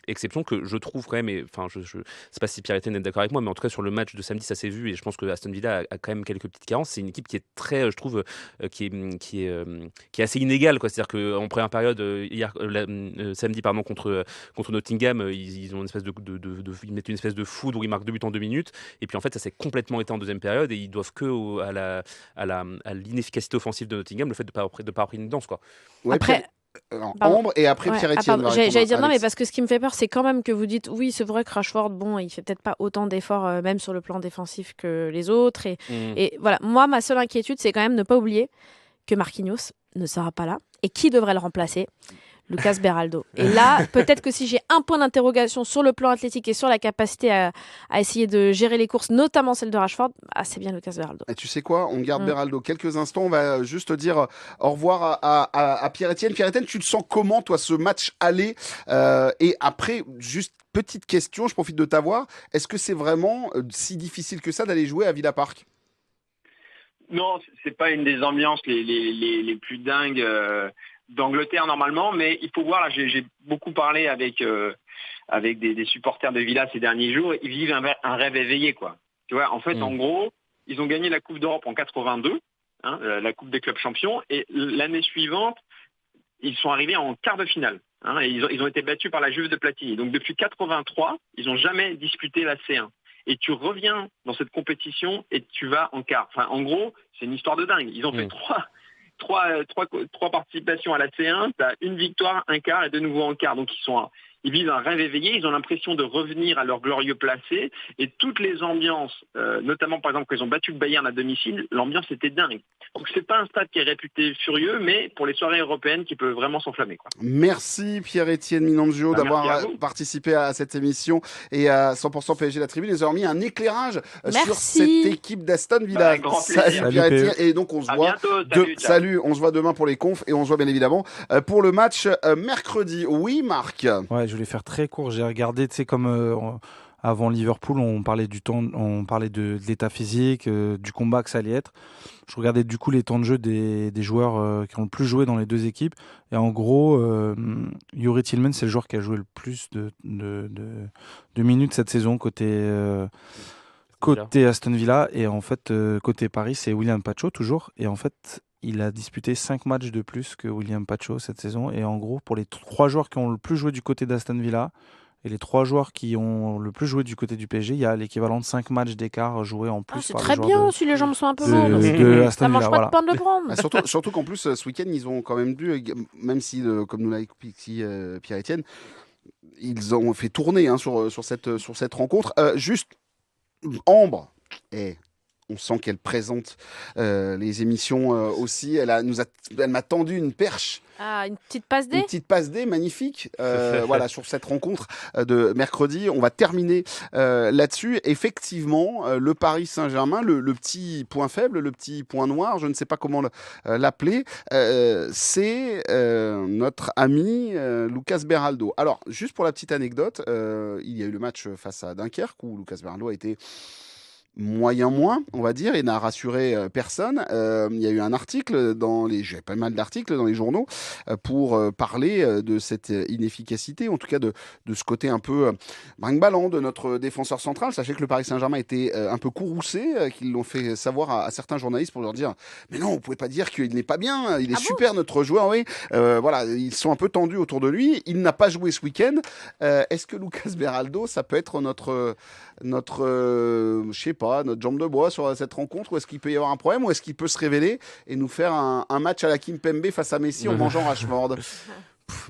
exception que je trouve quand même, et enfin je sais pas si Pierre-Etienne est d'accord avec moi, mais en tout cas sur le match de samedi ça s'est vu et je pense que Aston Villa a quand même quelques petites carences. C'est une équipe qui est très, je trouve, qui est assez inégale, quoi. C'est-à-dire qu'en première période samedi contre Nottingham, ils ont une espèce ils mettent une espèce de foudre où ils marquent 2 buts en 2 minutes. Et puis en fait, ça s'est complètement éteint en deuxième période et ils doivent à l'inefficacité offensive de Nottingham, le fait de ne pas avoir pris une danse, quoi. Ouais, Après, Ambre et après Pierre-Etienne. J'allais dire non, mais parce que ce qui me fait peur, c'est quand même que vous dites oui, c'est vrai que Rashford, bon, il fait peut-être pas autant d'efforts, même sur le plan défensif que les autres. Et voilà, moi, ma seule inquiétude, c'est quand même ne pas oublier que Marquinhos ne sera pas là. Et qui devrait le remplacer ? Lucas Beraldo. Et là, peut-être que si j'ai un point d'interrogation sur le plan athlétique et sur la capacité à essayer de gérer les courses, notamment celle de Rashford, c'est bien Lucas Beraldo. Et tu sais quoi, on garde Beraldo quelques instants. On va juste dire au revoir à Pierre-Etienne. Pierre-Etienne, tu te sens comment, toi, ce match aller et après, juste petite question, je profite de t'avoir. Est-ce que c'est vraiment si difficile que ça d'aller jouer à Villa Park ? Non, c'est pas une des ambiances les plus dingues d'Angleterre normalement, mais il faut voir, là j'ai beaucoup parlé avec des supporters de Villa ces derniers jours. Ils vivent un rêve éveillé, quoi. Tu vois, en fait, en gros, ils ont gagné la Coupe d'Europe en 82, la Coupe des clubs champions, et l'année suivante, ils sont arrivés en quart de finale. Et ils ont été battus par la Juve de Platini. Donc depuis 83, ils n'ont jamais disputé la C1. Et tu reviens dans cette compétition et tu vas en quart. Enfin, en gros, c'est une histoire de dingue. Ils ont fait trois participations à la C1, tu as une victoire, un quart et de nouveau en quart. Donc ils vivent un rêve éveillé, ils ont l'impression de revenir à leur glorieux placé et toutes les ambiances, notamment par exemple quand ils ont battu le Bayern à domicile, l'ambiance était dingue. Donc c'est pas un stade qui est réputé furieux, mais pour les soirées européennes qui peut vraiment s'enflammer, quoi. Merci Pierre-Etienne Minangio d'avoir participé à cette émission et à 100% PSG La Tribune. Ils ont mis un éclairage sur cette équipe d'Aston Villa. Salut Pierre-Etienne. Et donc on se voit on se voit demain pour les confs et on se voit bien évidemment pour le match mercredi. Oui Marc. Ouais, je voulais faire très court. J'ai regardé, tu sais, comme avant Liverpool, on parlait du temps, on parlait de l'état physique, du combat que ça allait être. Je regardais du coup les temps de jeu des joueurs qui ont le plus joué dans les deux équipes. Et en gros, Youri Tillman, c'est le joueur qui a joué le plus de minutes cette saison côté Aston Villa. Et en fait, côté Paris, c'est William Pacho toujours. Et en fait, il a disputé 5 matchs de plus que William Pacho cette saison. Et en gros, pour les 3 joueurs qui ont le plus joué du côté d'Aston Villa et les 3 joueurs qui ont le plus joué du côté du PSG, il y a l'équivalent de 5 matchs d'écart joués en plus. C'est très bien si les jambes sont un peu lourdes. Ça mange pas de pain de le prendre. Surtout qu'en plus, ce week-end, ils ont quand même dû, même si, comme nous l'a expliqué Pierre-Etienne, ils ont fait tourner sur cette rencontre. Juste, Ambre, on sent qu'elle présente les émissions aussi. Elle m'a tendu une perche. Ah, une petite passe D. Une petite passe D magnifique. Voilà, sur cette rencontre de mercredi. On va terminer là-dessus. Effectivement, le Paris Saint-Germain, le petit point faible, le petit point noir, je ne sais pas comment l'appeler, c'est notre ami Lucas Beraldo. Alors, juste pour la petite anecdote, il y a eu le match face à Dunkerque où Lucas Beraldo a été moyen moins, on va dire, et n'a rassuré personne. Il y a eu un article j'ai pas mal d'articles dans les journaux pour parler de cette inefficacité, en tout cas de ce côté un peu brinque-ballant de notre défenseur central. Sachez que le Paris Saint-Germain était un peu courroucé, qu'ils l'ont fait savoir à certains journalistes pour leur dire « Mais non, vous pouvez pas dire qu'il n'est pas bien, il est super notre joueur. » Oui, voilà, ils sont un peu tendus autour de lui. Il n'a pas joué ce week-end. Est-ce que Lucas Beraldo, ça peut être notre je sais pas, notre jambe de bois sur cette rencontre, ou est-ce qu'il peut y avoir un problème, ou est-ce qu'il peut se révéler et nous faire un match à la Kimpembe face à Messi en mangeant Rashford?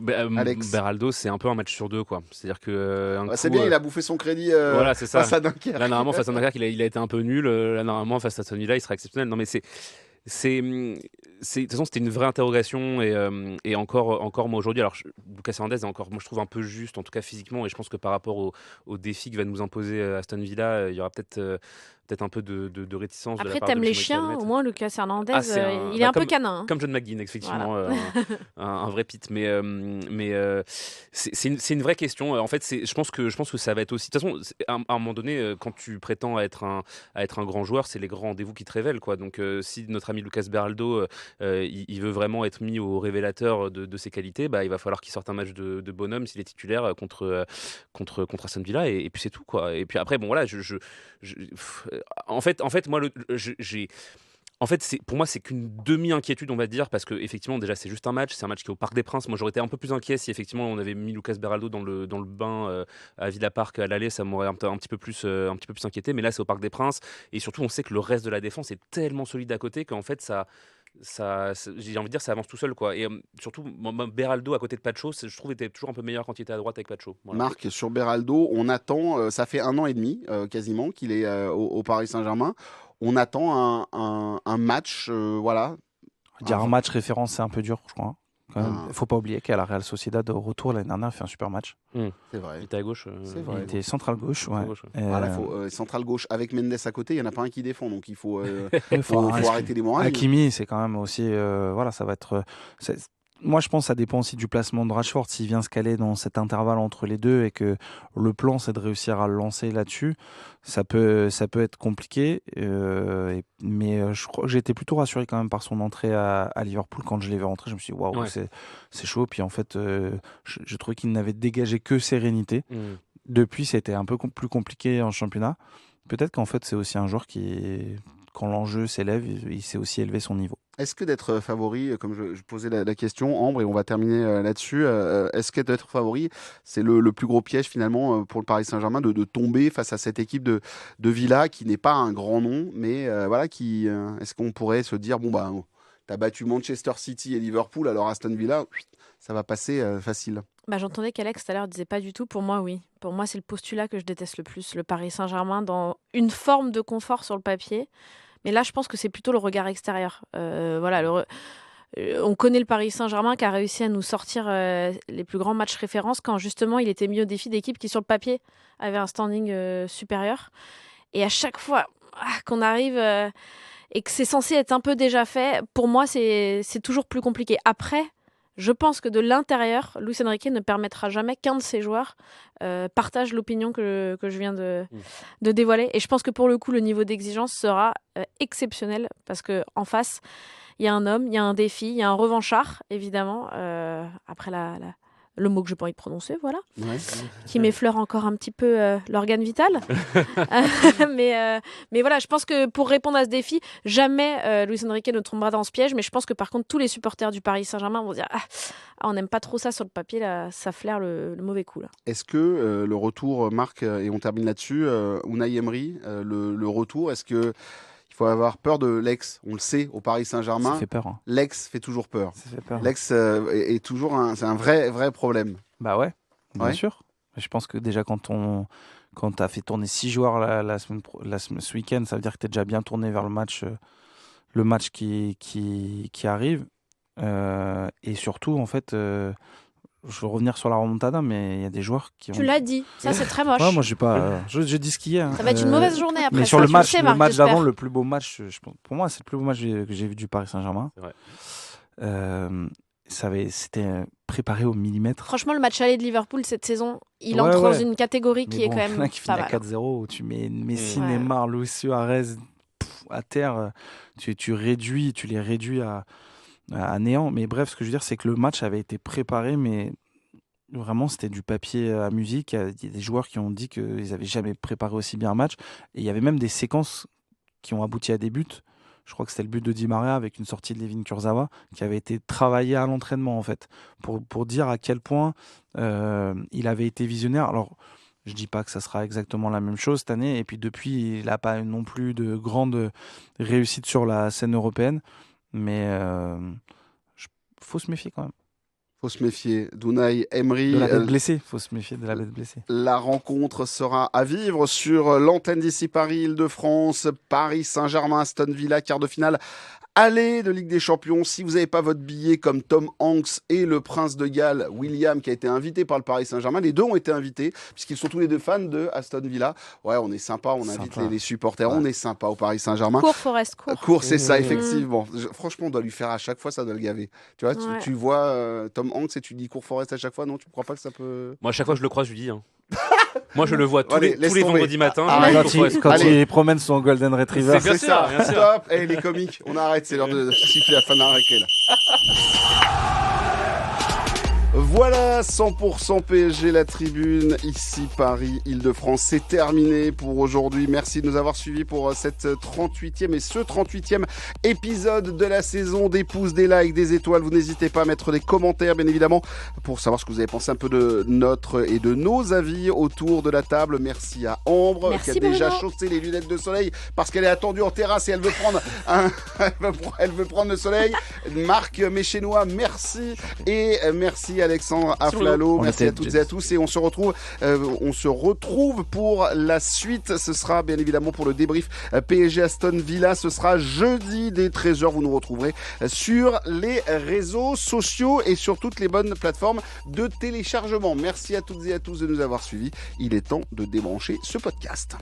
Beraldo, c'est un peu un match sur 2, quoi. C'est-à-dire que c'est bien, il a bouffé son crédit voilà, c'est ça. face à Dunkerque. Là, normalement, face à Dunkerque, il a été un peu nul. Là, normalement, face à Aston Villa, il sera exceptionnel. Non, mais de toute façon, c'était une vraie interrogation et encore moi aujourd'hui, alors Lucas Hernandez est encore, moi je trouve un peu juste, en tout cas physiquement, et je pense que par rapport au défi que va nous imposer Aston Villa, il y aura peut-être peut-être un peu de réticence. Après, de la part t'aimes de les Michael chiens, Met. au moins Lucas Hernandez, il est bah, un peu canin. Hein. Comme John McGinn, effectivement, un vrai pit. Mais c'est une vraie question. En fait, je pense que ça va être aussi. De toute façon, à un moment donné, quand tu prétends à être un grand joueur, c'est les grands rendez-vous qui te révèlent, quoi. Donc, si notre ami Lucas Beraldo, il veut vraiment être mis au révélateur de ses qualités, bah, il va falloir qu'il sorte un match de bonhomme s'il est titulaire contre Aston Villa, et puis c'est tout, quoi. Et puis après, bon voilà, en fait, moi, en fait, pour moi, c'est qu'une demi-inquiétude, on va dire, parce que effectivement, déjà, c'est juste un match. C'est un match qui est au Parc des Princes. Moi, j'aurais été un peu plus inquiet si effectivement on avait mis Lucas Beraldo dans le bain à Villa Park à l'aller. Ça m'aurait un petit peu plus inquiété. Mais là, c'est au Parc des Princes, et surtout, on sait que le reste de la défense est tellement solide à côté qu'en fait, j'ai envie de dire, ça avance tout seul, quoi. Et surtout, Beraldo à côté de Pacho, je trouve, était toujours un peu meilleur quand il était à droite avec Pacho. Voilà. Marc, sur Beraldo, on attend, ça fait 1 an et demi quasiment qu'il est au Paris Saint-Germain. On attend un match, voilà. Dire un match référence, c'est un peu dur, je crois. Il ne faut pas oublier qu'à la Real Sociedad, au retour, l'année dernière, il fait un super match. C'est vrai. Il était à gauche. C'est vrai. Il était central-gauche. Ouais. Voilà, central-gauche avec Mendes à côté, il n'y en a pas un qui défend, donc il faut faut arrêter les morailles. Hakimi, c'est quand même aussi... voilà, ça va être... Moi, je pense que ça dépend aussi du placement de Rashford. S'il vient se caler dans cet intervalle entre les deux et que le plan, c'est de réussir à le lancer là-dessus, ça peut être compliqué. Mais je crois que j'ai été plutôt rassuré quand même par son entrée à Liverpool. Quand je l'ai vu rentrer, je me suis dit, waouh, c'est chaud. Puis en fait, je trouvais qu'il n'avait dégagé que sérénité. Depuis, c'était un peu plus compliqué en championnat. Peut-être qu'en fait, c'est aussi un joueur qui, quand l'enjeu s'élève, il sait aussi élever son niveau. Est-ce que d'être favori, comme je posais la question, Ambre, et on va terminer là-dessus, est-ce que d'être favori, c'est le plus gros piège finalement pour le Paris Saint-Germain de tomber face à cette équipe de Villa qui n'est pas un grand nom, mais voilà, est-ce qu'on pourrait se dire, bon, bah, t'as battu Manchester City et Liverpool, alors Aston Villa, ça va passer facile. Bah, j'entendais qu'Alex tout à l'heure disait pas du tout. Pour moi, oui. Pour moi, c'est le postulat que je déteste le plus. Le Paris Saint-Germain dans une forme de confort sur le papier. Mais là, je pense que c'est plutôt le regard extérieur. Voilà, on connaît le Paris Saint-Germain qui a réussi à nous sortir les plus grands matchs références quand justement il était mis au défi d'équipes qui sur le papier avaient un standing supérieur. Et à chaque fois qu'on arrive et que c'est censé être un peu déjà fait, pour moi, c'est toujours plus compliqué. Après, je pense que de l'intérieur, Luis Enrique ne permettra jamais qu'un de ses joueurs partage l'opinion que je viens de dévoiler. Et je pense que pour le coup, le niveau d'exigence sera exceptionnel parce qu'en face, il y a un homme, il y a un défi, il y a un revanchard, évidemment. Après le mot que je n'ai pas envie de prononcer, voilà, qui m'effleure encore un petit peu l'organe vital. mais voilà, je pense que pour répondre à ce défi, jamais Luis Enrique ne tombera dans ce piège. Mais je pense que par contre, tous les supporters du Paris Saint-Germain vont dire on n'aime pas trop ça sur le papier, là, ça flaire le mauvais coup. Là. Est-ce que le retour, Marc, et on termine là-dessus, Unai Emery, le retour, est-ce que il faut avoir peur de l'ex? On le sait, au Paris Saint-Germain, ça fait peur, hein. L'ex fait toujours peur. Ça fait peur. L'ex est toujours c'est un vrai problème. Bah ouais, bien sûr. Je pense que déjà quand tu as fait tourner 6 joueurs ce week-end, ça veut dire que tu es déjà bien tourné vers le match qui arrive. Et surtout, en fait, je veux revenir sur la remontada, mais il y a des joueurs qui Tu l'as dit, ça c'est très moche. Ouais, moi, je dis ce qu'il y a. Ça va être une mauvaise journée après. Mais ça, sur le match Marc, d'avant, le plus beau match, pour moi, c'est le plus beau match que j'ai vu du Paris Saint-Germain. C'était préparé au millimètre. Franchement, le match aller de Liverpool cette saison, il entre dans une catégorie qui est quand même qui finit à 4-0 où tu mets Messi, Neymar, Luis Suarez à terre, tu les réduis à néant. Mais bref, ce que je veux dire, c'est que le match avait été préparé, mais vraiment, c'était du papier à musique. Il y a des joueurs qui ont dit qu'ils n'avaient jamais préparé aussi bien un match. Et il y avait même des séquences qui ont abouti à des buts. Je crois que c'était le but de Di Maria avec une sortie de Layvin Kurzawa qui avait été travaillé à l'entraînement, en fait, pour dire à quel point il avait été visionnaire. Alors, je ne dis pas que ça sera exactement la même chose cette année. Et puis, depuis, il n'a pas non plus de grande réussite sur la scène européenne. Mais faut se méfier quand même. Faut se méfier d'Unai Emery. De la bête blessée. Faut se méfier de la bête blessée. La rencontre sera à vivre sur l'antenne d'ici Paris Île-de-France. Paris Saint-Germain, Aston Villa, quart de finale aller de Ligue des Champions. Si vous n'avez pas votre billet comme Tom Hanks et le prince de Galles, William, qui a été invité par le Paris Saint-Germain, les deux ont été invités, puisqu'ils sont tous les deux fans de Aston Villa. Ouais, on est sympa, on invite les supporters, on est sympa au Paris Saint-Germain. Cours, Forest, cours. Cours, c'est ça, effectivement. Franchement, on doit lui faire à chaque fois, ça doit le gaver. Tu vois, tu vois Tom Hanks et tu dis Cours Forest à chaque fois, non, tu ne crois pas que ça peut... Moi, à chaque fois que je le croise, je lui dis. Moi, je le vois tous les vendredis matins. Quand il promène son Golden Retriever. C'est ça, stop. Hey, les comiques, on arrête, c'est l'heure de siffler la fin de la récré, là. Voilà, 100% PSG, la tribune, ici Paris, Île-de-France. C'est terminé pour aujourd'hui. Merci de nous avoir suivis pour cette 38e et ce 38e épisode de la saison. Des pouces, des likes, des étoiles. Vous n'hésitez pas à mettre des commentaires, bien évidemment, pour savoir ce que vous avez pensé un peu de notre et de nos avis autour de la table. Merci à Ambre, qui a déjà chaussé les lunettes de soleil parce qu'elle est attendue en terrasse et elle veut prendre elle veut prendre le soleil. Marc Méchénois, merci. Et merci Alexandre Aflalo, merci à toutes et à tous, et on se retrouve pour la suite. Ce sera bien évidemment pour le débrief PSG Aston Villa, ce sera jeudi dès 13h. Vous nous retrouverez sur les réseaux sociaux et sur toutes les bonnes plateformes de téléchargement. Merci à toutes et à tous de nous avoir suivis. Il est temps de débrancher ce podcast.